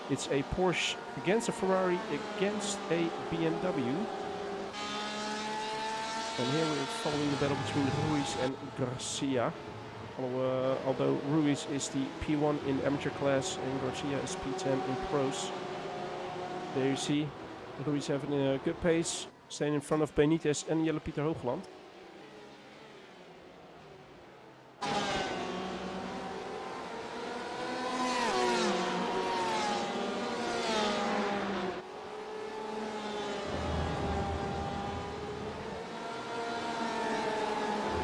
It's a Porsche against a Ferrari against a BMW. And here we're following the battle between Ruiz and Garcia. Although Ruiz is the P1 in amateur class and Garcia is P10 in pros. There you see Ruiz having a good pace, staying in front of Benitez and Jelle Pieter Hoogland.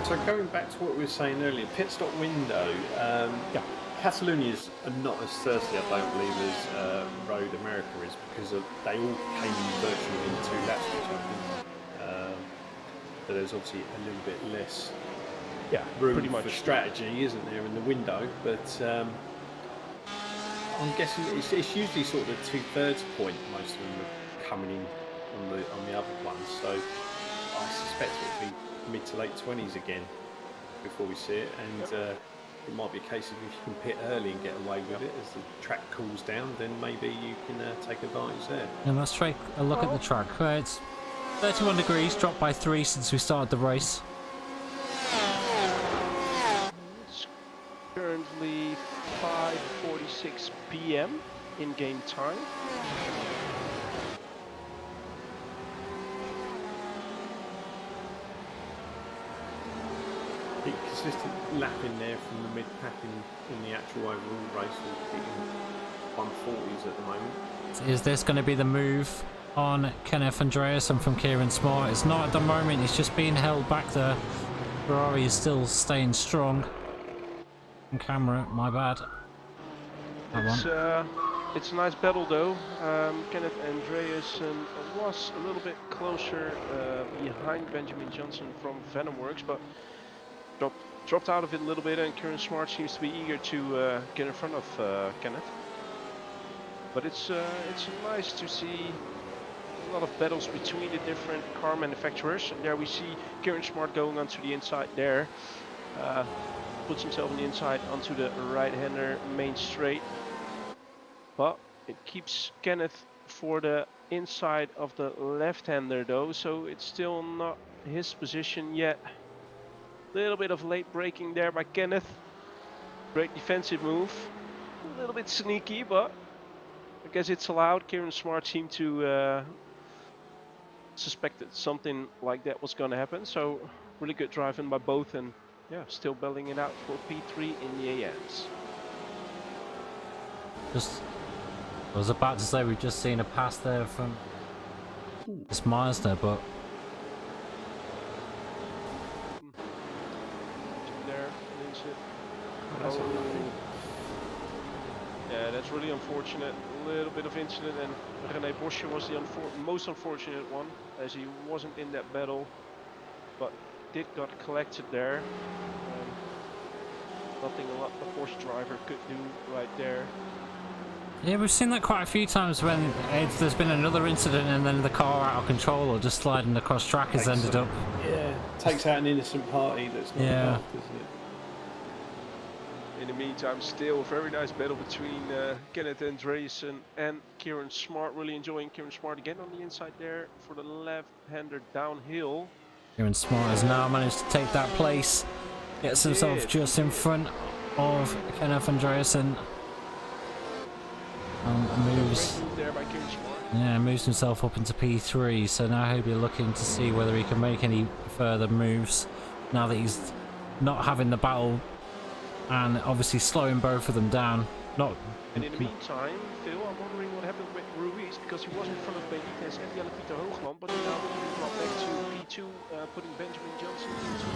So going back to what we were saying earlier, pit stop window. Catalunia's not as thirsty, I don't believe, as Road America is, because they all came virtually within 2 laps of each other. but there's obviously a little bit less Yeah, room pretty much. for strategy, isn't there, in the window? But I'm guessing it's usually sort of the 2/3 point. Most of them are coming in on the other ones, so I suspect it'll be mid to late 20s again before we see it, and it might be a case of if you can pit early and get away with it as the track cools down, then maybe you can take advantage there. And let's take a look at the track. It's 31 degrees, dropped by 3 since we started the race. It's currently 5:46 p.m. in game time. Consistent lapping there from the mid-pack in the actual overall race, hitting 140s at the moment. Is this going to be the move on Kenneth Andreasen from Kieran Smart? It's not at the moment, it's just being held back there. Ferrari is still staying strong. On camera, my bad. It's a nice battle though. Kenneth Andreasen was a little bit closer behind Benjamin Johnson from Venomworks, but dropped out of it a little bit, and Kieran Smart seems to be eager to get in front of Kenneth. But it's nice to see a lot of battles between the different car manufacturers. And there we see Kieran Smart going onto the inside there. Puts himself on the inside onto the right-hander main straight. But it keeps Kenneth for the inside of the left-hander though, so it's still not his position yet. Little bit of late braking there by Kenneth. Great defensive move. A little bit sneaky, but I guess it's allowed. Kieran Smart seemed to suspect that something like that was going to happen. So really good driving by both, and yeah, still battling it out for P3 in the AMs. I was about to say we've just seen a pass there from this Mazda, but there, links it. Yeah, that's really unfortunate. A little bit of incident, and René Boscher was the most unfortunate one, as he wasn't in that battle, but did got collected there. Nothing a lot the Porsche driver could do right there. yeah, we've seen that quite a few times when there's been another incident and then the car out of control or just sliding across track has ended up. Yeah, takes out an innocent party that's not involved, doesn't it? In the meantime, still a very nice battle between Kenneth Andreasen and Kieran Smart. Really enjoying Kieran Smart again on the inside there for the left-hander downhill. Kieran Smart has now managed to take that place. Gets himself just in front of Kenneth Andreasen. Moves. There by Kieran Smart. Yeah, moves himself up into P3. So now he'll be looking to see whether he can make any further moves. Now that he's not having the battle, and obviously slowing both of them down. And in the meantime, Phil, I'm wondering what happened with Ruiz, because he was in front of Benitez and Jelle Pieter Hoogland, but he now dropped back to P2, putting Benjamin Johnson into the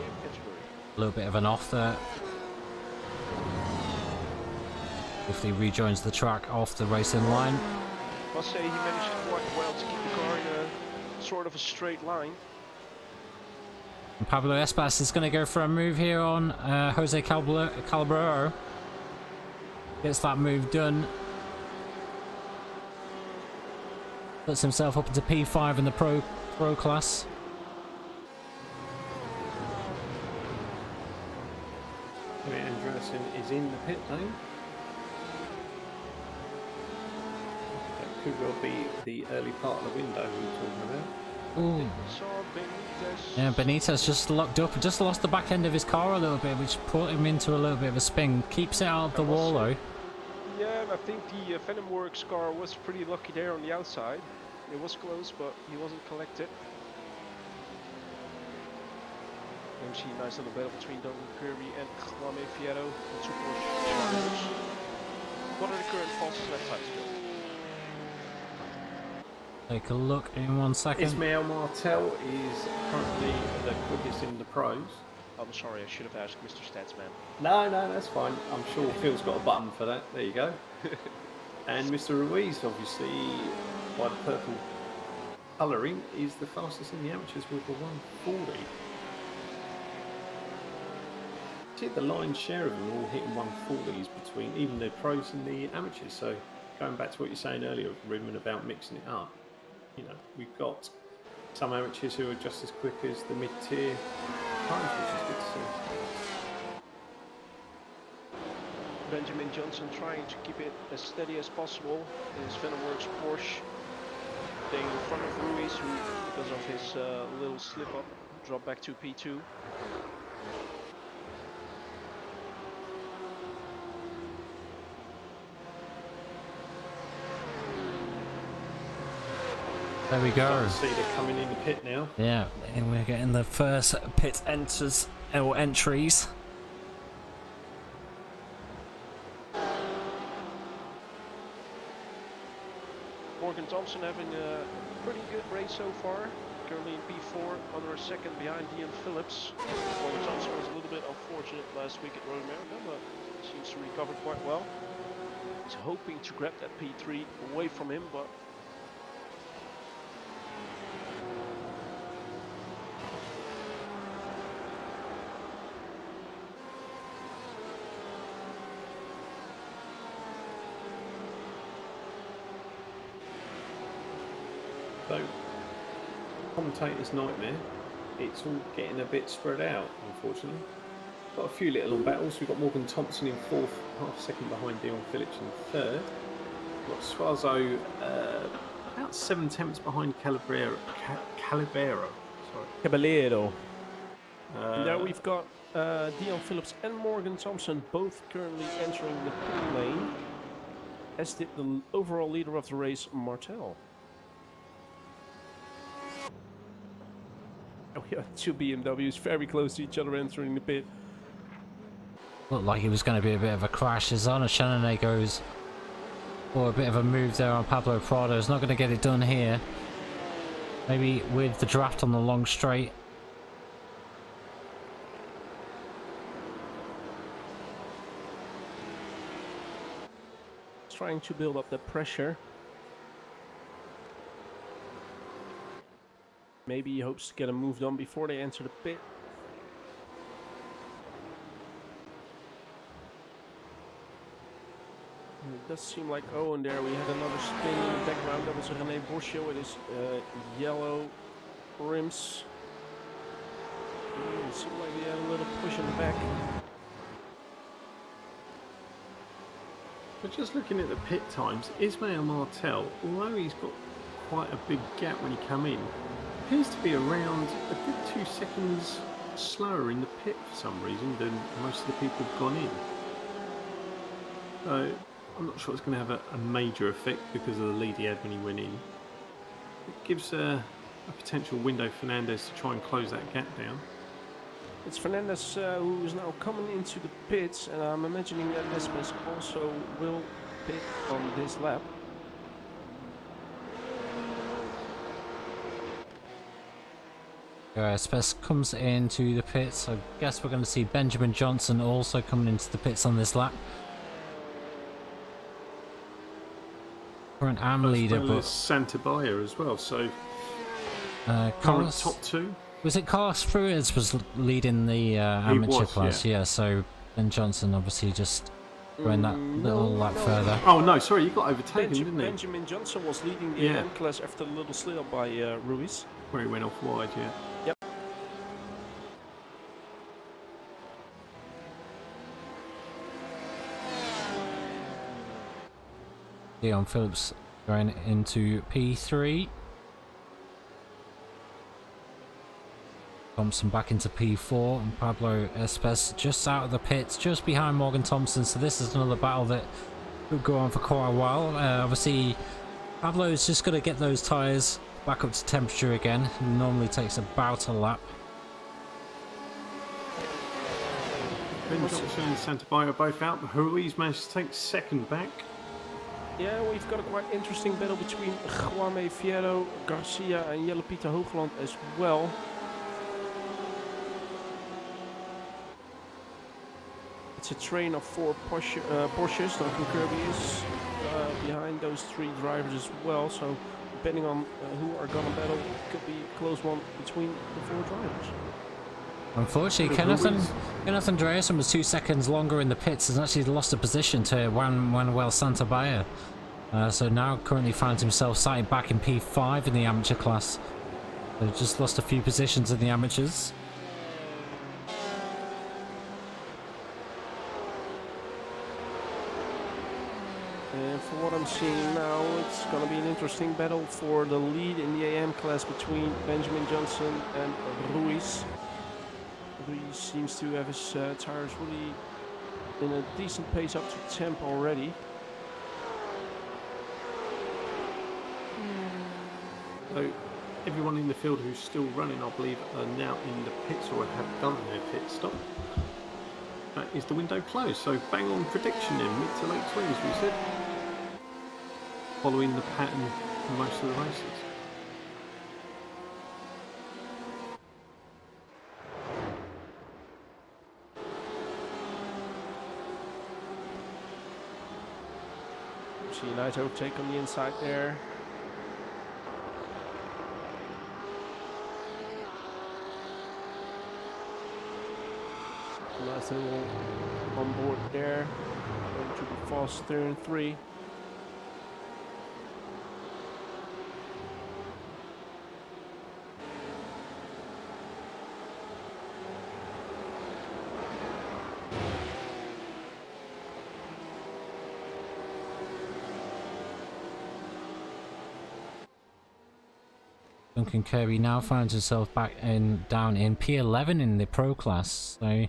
AM category. A little bit of an off there. If he rejoins the track off the racing line. Must say he managed quite well to keep the car in a sort of a straight line. And Pablo Espas is going to go for a move here on Jose Calabro. Gets that move done. Puts himself up into P5 in the pro class. Andreasen is in the pit lane. That could well be the early part of the window we were talking about. Ooh. Yeah, Benitez just locked up, just lost the back end of his car a little bit, which put him into a little bit of a spin. Keeps it out of the wall though. Yeah, I think the Venomworks car was pretty lucky there on the outside. It was close, but he wasn't collected. And we see a nice little battle between Don Kirby and Juan Fierro, the two Porsche drivers. What are the current fastest lap times, Phil? Take a look in 1 second. Ismail Martel is currently the quickest in the pros. I'm sorry, I should have asked Mr. Statsman. No, that's fine. I'm sure Phil's got a button for that. There you go. And Mr. Ruiz, obviously, by the purple colouring is the fastest in the amateurs with a 140. See, the lion's share of them all hitting 140s between even the pros and the amateurs. So going back to what you're saying earlier, Ruben, about mixing it up, you know, we've got some amateurs who are just as quick as the mid-tier pros, which is good to see. Benjamin Johnson trying to keep it as steady as possible in his Venomworks Porsche, staying in front of Ruiz, who, because of his little slip-up, dropped back to P2. There we go. See, they're coming in the pit now. Yeah, and we're getting the first pit enters or entries. Morgan Thompson having a pretty good race so far. Currently in P4, under a second behind Ian Phillips. Morgan Thompson was a little bit unfortunate last week at Road America, but seems to recover quite well. He's hoping to grab that P3 away from him, but So, commentator's nightmare. It's all getting a bit spread out, unfortunately. Got a few little on battles. We've got Morgan Thompson in fourth, half a second behind Dion Phillips in third. We've got Suazo about 7 tenths behind Calibero. Caballero. And there we've got Dion Phillips and Morgan Thompson both currently entering the pit lane, as did the overall leader of the race, Martel. We have two BMWs very close to each other entering the pit. Looked like it was going to be a bit of a crash. As Arnold Channonay goes for a bit of a move there on Pablo Prado. It's not going to get it done here. Maybe with the draft on the long straight. Trying to build up the pressure. Maybe he hopes to get them moved on before they enter the pit. And it does seem like, oh, and there we had another spin in the background. That was René Boscio with his yellow rims. It seemed like he had a little push in the back. But just looking at the pit times, Ismail Martel, although he's got quite a big gap when he come in, appears to be around a good 2 seconds slower in the pit for some reason than most of the people have gone in. So I'm not sure it's going to have a major effect because of the lead he had when he went in. It gives a potential window for Fernandez to try and close that gap down. It's Fernandez who is now coming into the pits, and I'm imagining that Espes also will pit on this lap. Spes comes into the pits. I guess we're going to see Benjamin Johnson also coming into the pits on this lap. Current AM leader, but Santabaya as well. So current Carlos, top two. was it Carlos Fruiz was leading the amateur class? Yeah. So Ben Johnson obviously just going that little lap further. Oh no, sorry, he got overtaken, didn't he? Benjamin Johnson was leading the AM class after the little slid up by Ruiz. Where he went off wide, yeah. Yep. Dion Phillips going into P3. Thompson back into P4, and Pablo Espes just out of the pits, just behind Morgan Thompson. So this is another battle that could go on for quite a while. Obviously, Pablo is just going to get those tyres back up to temperature again. It normally takes about a lap. Ben Johnson and Santabaya both out. Ruiz managed to take second back. Yeah, we've got a quite interesting battle between Juame Fierro, Garcia and Jelle Pieter Hoogland as well. It's a train of 4 Porsches. Duncan Kirby is behind those 3 drivers as well. So depending on who are gonna battle, it could be a close one between the 4 drivers. Unfortunately, Kenneth Andreasen was 2 seconds longer in the pits, has actually lost a position to Juan Manuel Santabaya. So now currently finds himself sitting back in P5 in the amateur class. So just lost a few positions in the amateurs. And for what I'm seeing now, it's going to be an interesting battle for the lead in the AM class between Benjamin Johnson and Ruiz. Ruiz seems to have his tires really in a decent pace up to temp already. So everyone in the field who's still running, I believe, are now in the pits or have done their pit stop. Is the window closed? So bang on prediction then, mid to late 20s we said. Following the pattern for most of the races. See a nice overtake on the inside there. Nice little on board there. Going to be fast turn 3. Duncan Kirby now finds himself back down in P11 in the pro class, so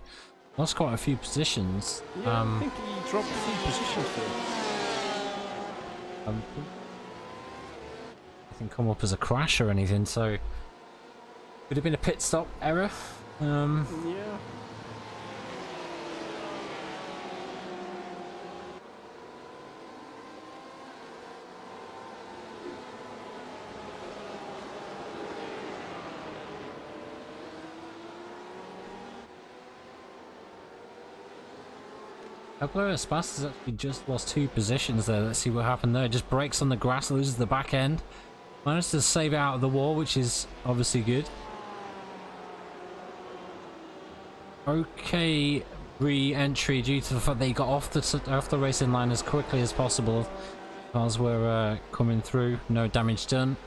lost quite a few positions. Yeah, I think he dropped a few positions there. Nothing come up as a crash or anything, so could have been a pit stop error. Yeah. Pablo Espas has actually just lost 2 positions there. Let's see what happened there. Just brakes on the grass, loses the back end. Managed to save it out of the wall, which is obviously good. Okay, re-entry due to the fact that he got off the racing line as quickly as possible. Cars were coming through, no damage done.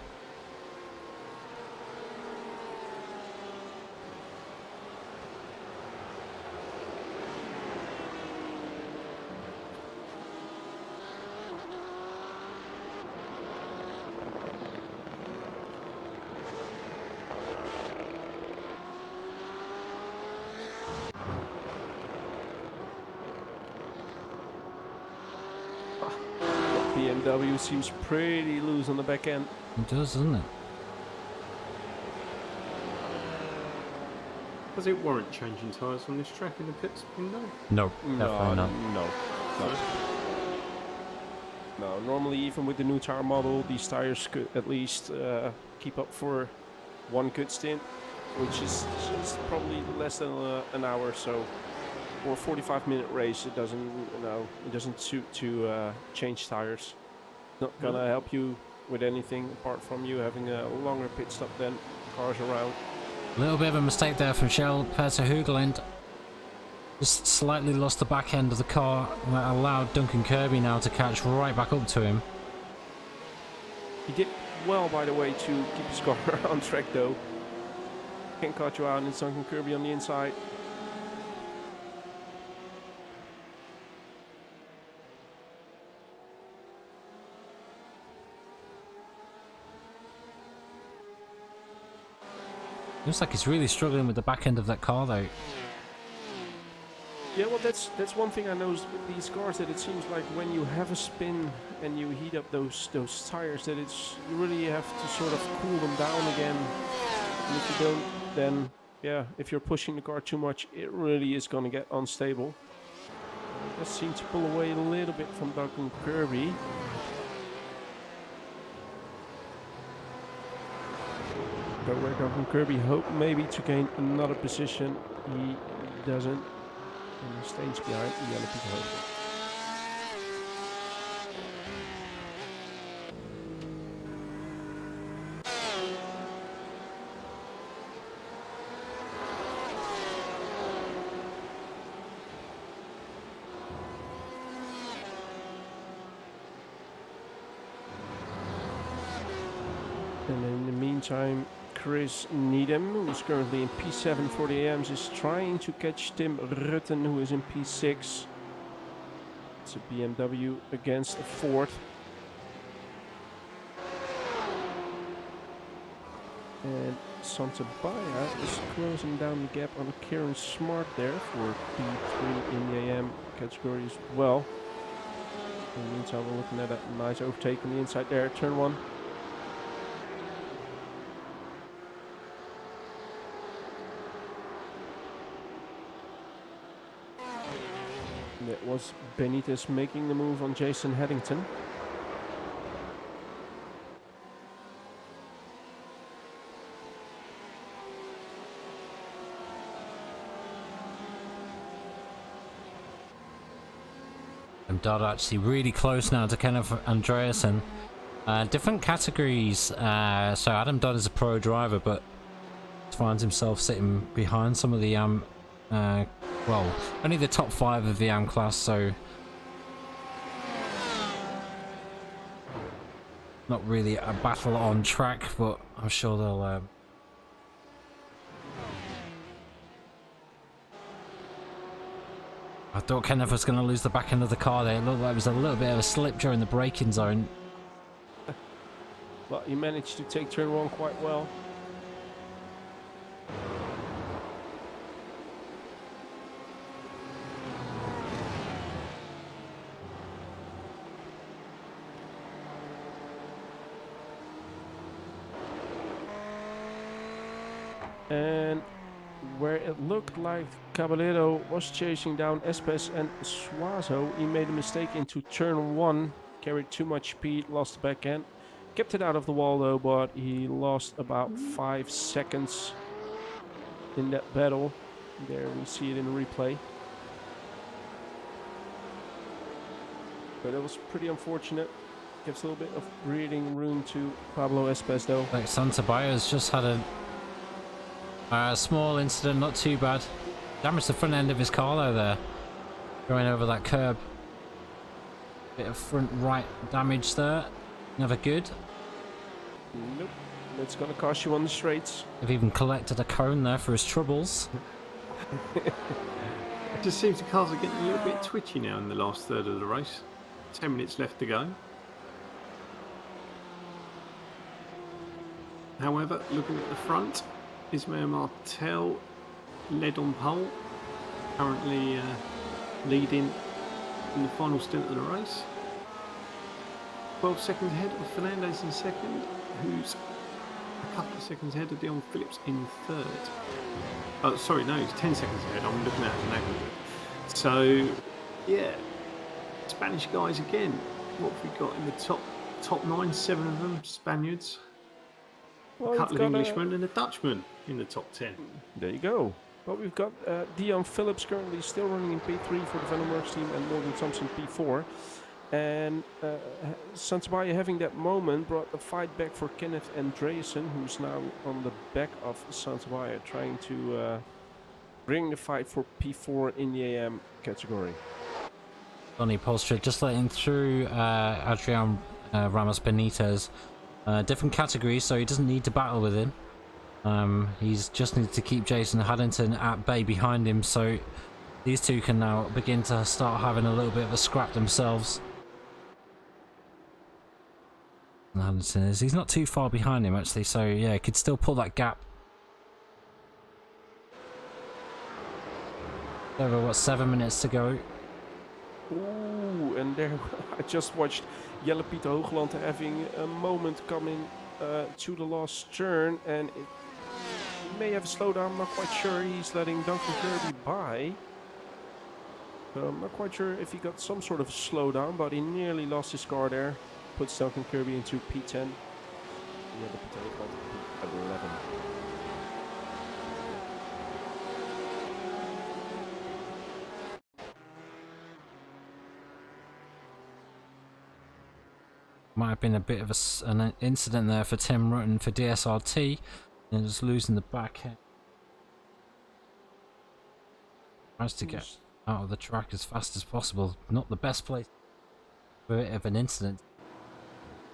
BMW seems pretty loose on the back end. It does, doesn't it? Does it warrant changing tyres on this track in the pits window? No, definitely not. No, normally even with the new tire model, these tires could at least keep up for 1 good stint, which is just probably less than an hour. So for a 45-minute race, it doesn't suit to change tires. Not gonna help you with anything apart from you having a longer pit stop than cars around. A little bit of a mistake there from Shell Peter Hoogland. Just slightly lost the back end of the car, and that allowed Duncan Kirby now to catch right back up to him. He did well, by the way, to keep his car on track though. Can't cut you out, and it's Duncan Kirby on the inside. Looks like he's really struggling with the back end of that car though. Yeah, well, that's one thing I noticed with these cars, that it seems like when you have a spin and you heat up those tires, that you really have to sort of cool them down again. And if you don't, then yeah, if you're pushing the car too much, it really is going to get unstable. It does seem to pull away a little bit from Duncan Kirby. But where Duncan Kirby hoped maybe to gain another position, he doesn't. And he stays behind the yellow pit holder. in the meantime, Chris Needham, who's currently in P7 for the AMs, is trying to catch Tim Rutten, who is in P6. It's a BMW against a Ford. And Santa Baia is closing down the gap on Kieran Smart there for P3 in the AM category as well. In the meantime, we're looking at a nice overtake on the inside there, turn 1. That was Benitez making the move on Jason Headington. And Dodd actually really close now to Kenneth Andreasen. Different categories. So Adam Dodd is a pro driver, but finds himself sitting behind some of the well, only the top 5 of the AM class, so not really a battle on track, but I'm sure they'll I thought Kenneth was going to lose the back end of the car there. It looked like it was a little bit of a slip during the braking zone. But he managed to take turn 1 quite well. And where it looked like Caballero was chasing down Espes and Suazo, he made a mistake into turn 1, carried too much speed, lost the back end, kept it out of the wall though, but he lost about 5 seconds in that battle. There we see it in the replay. But it was pretty unfortunate. Gives a little bit of breathing room to Pablo Espes though. Like Santa Baya's just had a small incident, not too bad. Damaged the front end of his car though there, going over that curb. Bit of front right damage there, never good. Nope, it's gonna cost you on the straights. They've even collected a cone there for his troubles. It just seems the cars are getting a little bit twitchy now in the last third of the race. 10 minutes left to go. However, looking at the front, Ismail Martel led on pole, currently leading in the final stint of the race. 12 seconds ahead of Fernandez in second, who's a couple of seconds ahead of Dion Phillips in third. Oh, sorry, no, he's 10 seconds ahead. I'm looking at it as an aggregate. So, yeah, Spanish guys again. What have we got in the top 9? 7 of them Spaniards. Well, A couple of Englishmen and a Dutchman in the top 10. There you go. Well, we've got Dion Phillips currently still running in P3 for the Venom Works team and Morgan Thompson P4. And Santa Baia having that moment brought the fight back for Kenneth Andreasen, who's now on the back of Santa Baia, trying to bring the fight for P4 in the AM category. Donny Polstra just letting through Adrian Ramos Benitez. Different categories, so he doesn't need to battle with him. He's just needs to keep Jason Haddington at bay behind him, so these two can now begin to start having a little bit of a scrap themselves. And Haddington he's not too far behind him actually, so yeah, could still pull that gap. Over what, 7 minutes to go. Ooh, and there I just watched Jelle Pieter Hoogland having a moment coming to the last turn, and it may have a slowdown. I'm not quite sure. He's letting Duncan Kirby by. So I'm not quite sure if he got some sort of slowdown, but he nearly lost his car there. Puts Duncan Kirby into P10. Jelle Pieter Hoogland at 11. Might have been a bit of an incident there for Tim Rutten for DSRT, and just losing the back end. Tries to get out of the track as fast as possible. Not the best place for a bit of an incident.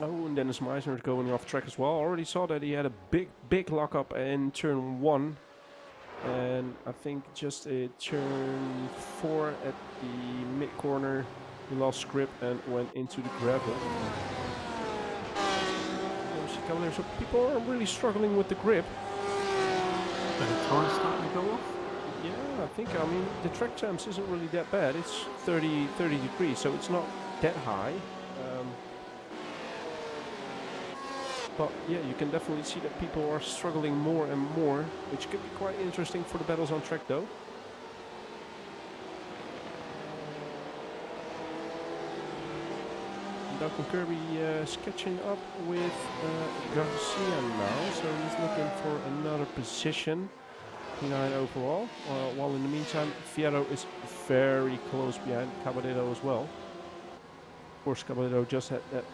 Oh, and Dennis Meisner is going off track as well. Already saw that he had a big lockup in turn 1. And I think just a turn 4 at the mid corner, he lost grip and went into the gravel. So people are really struggling with the grip. Are the tyres starting to go off? Yeah, I mean, the track temps isn't really that bad. It's 30 degrees, so it's not that high. But yeah, you can definitely see that people are struggling more and more, which could be quite interesting for the battles on track though. Duncan Kirby sketching up with Garcia now, so he's looking for another position. P9 overall, while in the meantime Fierro is very close behind Caballero as well. Of course, Caballero just had that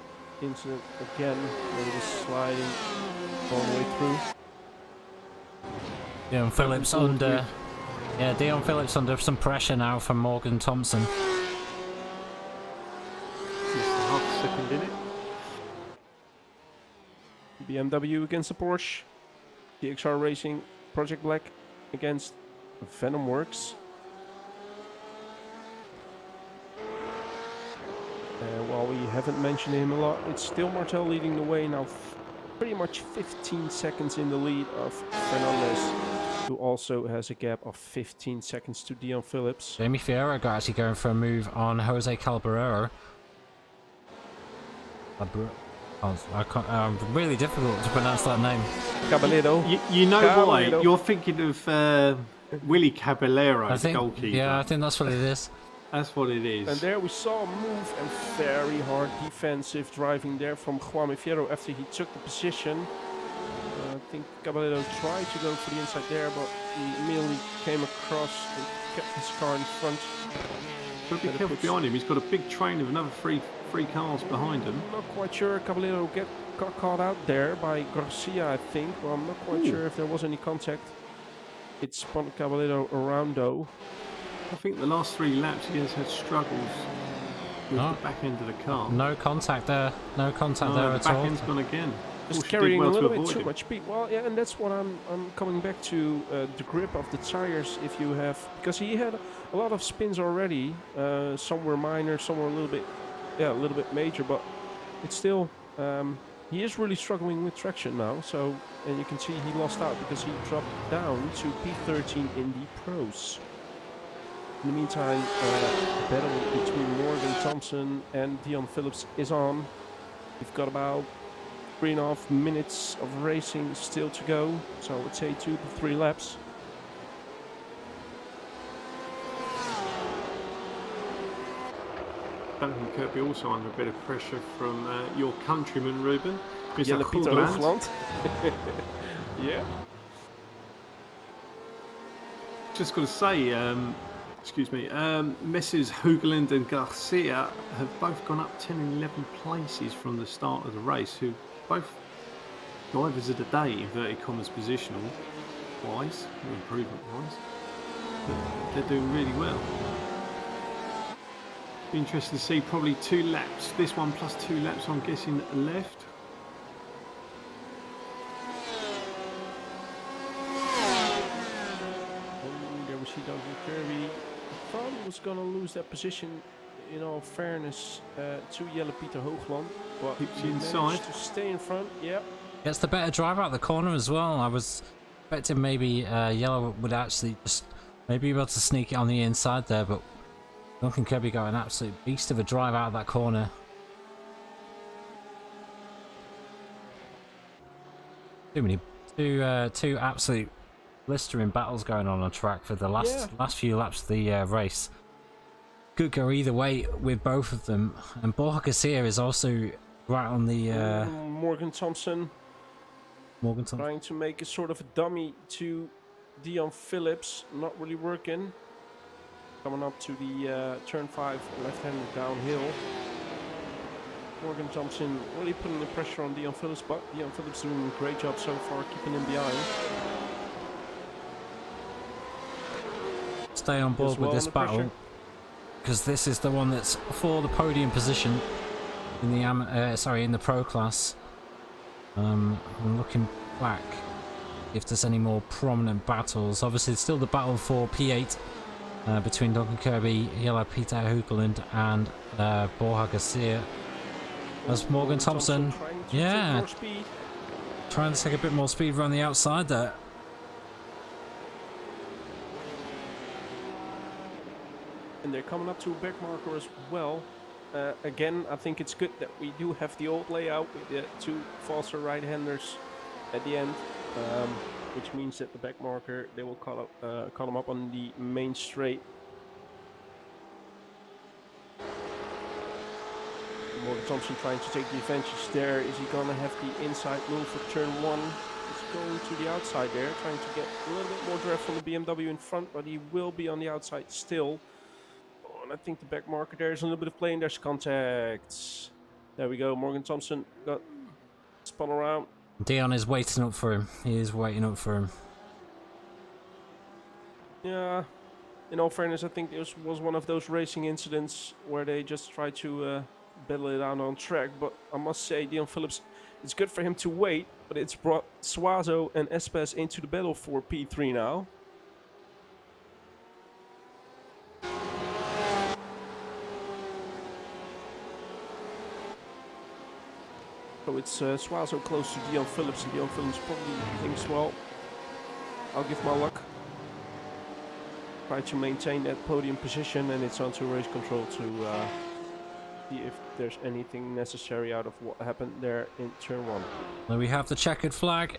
incident again where he was sliding all the way through. Dion Phillips under... Yeah, Dion Phillips under some pressure now from Morgan Thompson. Half a second in it. BMW against the Porsche. DXR Racing, Project Black against Venom Works. While we haven't mentioned him a lot, it's still Martel leading the way now, pretty much 15 seconds in the lead of Fernandez, who also has a gap of 15 seconds to Dion Phillips. Jamie Fierro got actually going for a move on Jose Caballero. Really difficult to pronounce that name. Caballero. You know Caballero. why? You're thinking of Willie Caballero, I think, goalkeeper. yeah, I think that's what it is. That's what it is. And there we saw a move and very hard defensive driving there from Juan Fierro after he took the position. I think Caballero tried to go for the inside there, but he immediately came across and kept his car in front. But be careful behind him. He's got a big train of another three cars behind him. I'm not quite sure. Caballero got caught out there by Garcia, I think. But I'm not quite sure if there was any contact. It spun Caballero around though. I think the last 3 laps he has had struggles with the back end of the car. No contact there. No contact there The at back all. end's gone again. Just Porsche carrying did well a little to bit avoid too him. much speed. Well, yeah, and that's what I'm coming back to, the grip of the tires. If you have, because he had a lot of spins already. Some were minor, some were a little bit major, but it's still. He is really struggling with traction now. So, and you can see he lost out because he dropped down to P13 in the pros. In the meantime, the battle between Morgan Thompson and Dion Phillips is on. We've got about 3.5 minutes of racing still to go, so I would say 2 to 3 laps. Duncan Kirby also under a bit of pressure from your countryman, Ruben. Jelle Pieter Hoogland. Yeah. Just got to say, excuse me, Messrs. Hoogland and Garcia have both gone up 10 and 11 places from the start of the race, who both drivers of the day, inverted commas, positional wise, or improvement wise, but they're doing really well. Be interesting to see probably 2 laps, this one plus 2 laps I'm guessing left. There we see Duncan Kirby. I thought he was going to lose that position, in all fairness, to Jelle Pieter Hoogland, but Keeps he you managed inside. to stay in front. Yeah. Gets the better driver out the corner as well. I was expecting maybe Yellow would actually just maybe be able to sneak it on the inside there, but Duncan Kirby got an absolute beast of a drive out of that corner. Two absolute blistering battles going on track for the last few laps of the race. Could go either way with both of them, and Borja Garcia is also right on the Morgan Thompson trying to make a sort of a dummy to Dion Phillips, not really working. Coming up to the turn 5 left-handed downhill. Morgan Thompson really putting the pressure on Dion Phillips, but Dion Phillips doing a great job so far, keeping him behind. Stay on board with this battle, because this is the one that's for the podium position. in the in the pro class. I'm looking back if there's any more prominent battles. Obviously, it's still the battle for P8 between Duncan Kirby, Jelle Peter Hoekeland, and Borja Garcia. As Morgan Thompson, yeah, trying to take a bit more speed around the outside there. And they're coming up to a back marker as well. Again, I think it's good that we do have the old layout with the two faster right-handers at the end, which means that the back marker, they will call them up on the main straight. Morgan Thompson trying to take the advantage there. Is he going to have the inside move for turn one? He's going to the outside there, trying to get a little bit more draft from the BMW in front, but he will be on the outside still. Oh, and I think the back marker there is a little bit of play, and there's contact. There we go. Morgan Thompson got spun around. Dion is waiting up for him. He is waiting up for him. Yeah, in all fairness, I think this was one of those racing incidents where they just try to battle it out on track. But I must say, Dion Phillips, it's good for him to wait, but it's brought Suazo and Espes into the battle for P3 now. So it's Suazo close to Dion Phillips, and Dion Phillips probably thinks, well, I'll give my luck. Try to maintain that podium position, and it's on to race control to see if there's anything necessary out of what happened there in turn one. Then we have the checkered flag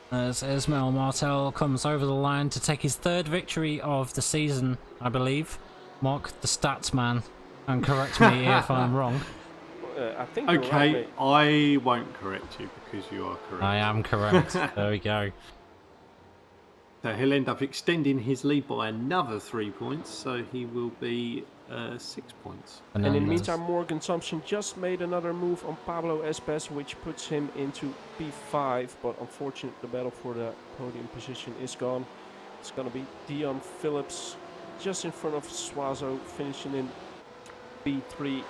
as Ismail Martel comes over the line to take his third victory of the season, I believe. Mark, the stats man, and correct me if I'm wrong. I think you're Okay, right, I won't correct you because you are correct. I am correct. There we go. So he'll end up extending his lead by another 3 points, so he will be 6 points. And in the meantime, Morgan Thompson just made another move on Pablo Espes, which puts him into P5. But unfortunately, the battle for the podium position is gone. It's going to be Dion Phillips just in front of Suazo, finishing in P3.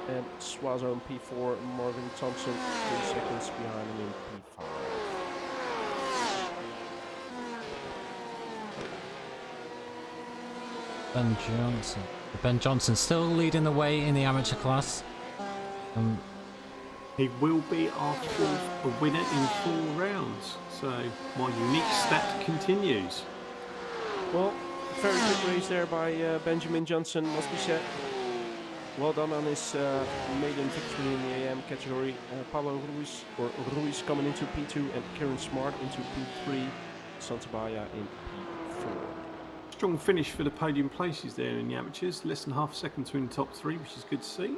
And Suazo in P4, and Morgan Thompson 3 seconds behind him in P5. Ben Johnson still leading the way in the amateur class. He will be our fourth winner in 4 rounds. So my unique stat continues. Well, very good race there by Benjamin Johnson, must be said. Well done on his maiden victory in the AM category. Pablo Ruiz coming into P2 and Kieran Smart into P3. Santabaya in P4. Strong finish for the podium places there in the amateurs. Less than half a second to win the top 3, which is good to see.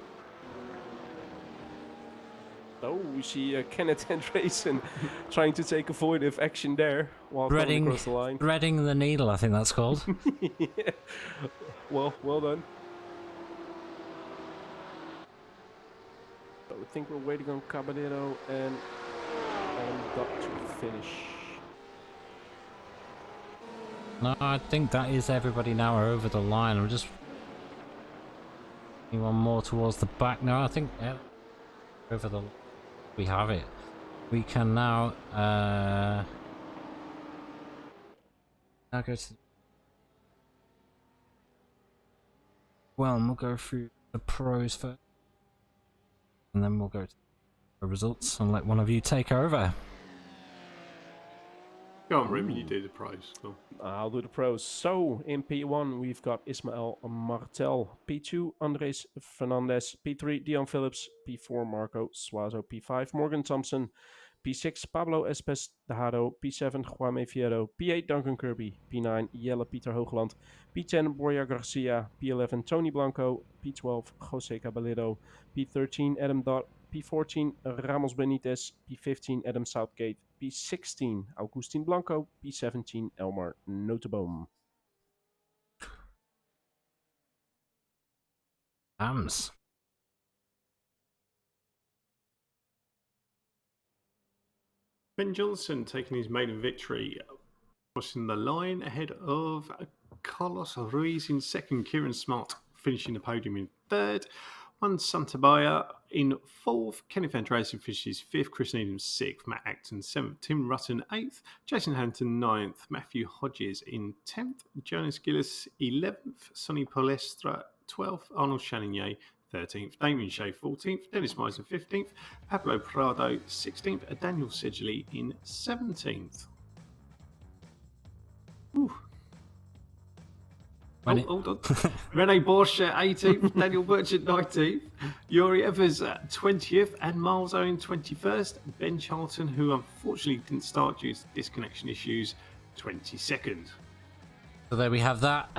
Oh, we see Kenneth Andresen trying to take avoidtive action there while coming across the line. Threading the needle, I think that's called. Yeah. Well done. So I think we're waiting on Caballero and Dot to finish. No, I think that is everybody now over the line. I'm just one more towards the back now. I think over the we have it. We can now go to we'll go through the pros first, and then we'll go to the results and let one of you take over. Go on, Remy, you do the pros. Cool. I'll do the pros. So, in P1, we've got Ismael Martel. P2, Andres Fernandez. P3, Dion Phillips. P4, Marco Suazo. P5, Morgan Thompson. P6, Pablo Espes Dejado. P7, Juan Fierro. P8, Duncan Kirby. P9, Jelle Pieter Hoogland. P10, Borja Garcia. P11, Tony Blanco. P12, Jose Caballero. P13, Adam Dodd. P14, Ramos Benitez. P15, Adam Southgate. P16, Augustin Blanco. P17, Elmar Noteboom. Ams. Ben Johnson taking his maiden victory, crossing the line ahead of Carlos Ruiz in second, Kieran Smart finishing the podium in third. 1 Santabaya in 4th, Kenny Fandrason finishes 5th, Chris Needham 6th, Matt Acton 7th, Tim Rutten 8th, Jason Hampton 9th, Matthew Hodges in 10th, Jonas Gillis 11th, Sonny Palestra 12th, Arnold Chanier 13th, Damien Shea 14th, Dennis Meisner 15th, Pablo Prado 16th, and Daniel Sedgley in 17th. Ooh. Hold on. Rene Bosch at 18th, Daniel Burchett 19th, Yuri Evers at 20th, and Miles Owen 21st. Ben Charlton, who unfortunately didn't start due to disconnection issues, 22nd. So there we have that.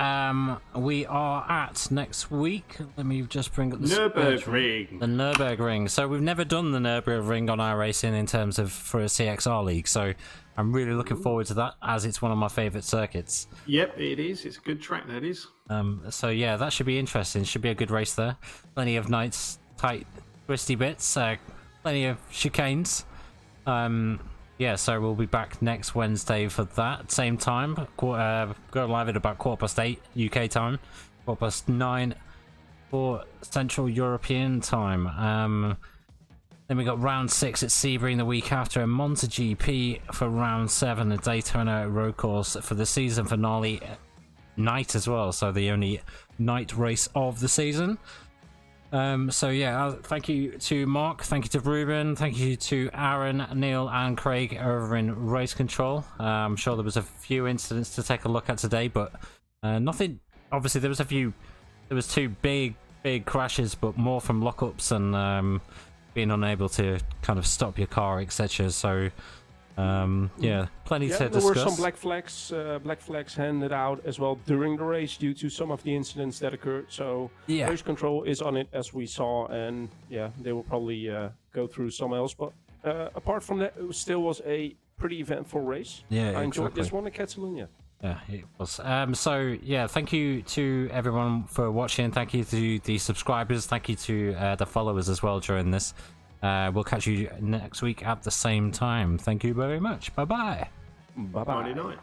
We are at next week. Let me just bring up the Nürburgring. The Nürburgring. So we've never done the Nürburgring on our racing in terms of for a CXR league. So I'm really looking forward to that, as it's one of my favourite circuits. Yep, it is. It's a good track, that is. So yeah, that should be interesting. Should be a good race there. Plenty of nice, tight, twisty bits. Plenty of chicanes. Yeah, so we'll be back next Wednesday for that. Same time. Go live at about 8:15 UK time. 9:15 for Central European time. Then we got round 6 at Sebring the week after, and MotoGP for round 7, a Daytona road course for the season finale night as well. So the only night race of the season. So yeah, thank you to Mark, thank you to Ruben, thank you to Aaron, Neil and Craig over in Race Control. I'm sure there was a few incidents to take a look at today, but nothing, obviously there was 2 big crashes, but more from lockups and being unable to kind of stop your car, etc. So yeah, plenty to there discuss. were some black flags handed out as well during the race due to some of the incidents that occurred. So Yeah. Race Control is on it, as we saw, and yeah, they will probably go through some else. But apart from that, it still was a pretty eventful race. Yeah, I enjoyed exactly. this one in Catalunya. Yeah, it was. So yeah, thank you to everyone for watching. Thank you to the subscribers. Thank you to the followers as well during this. We'll catch you next week at the same time. Thank you very much. Bye bye. Bye bye. Friday night.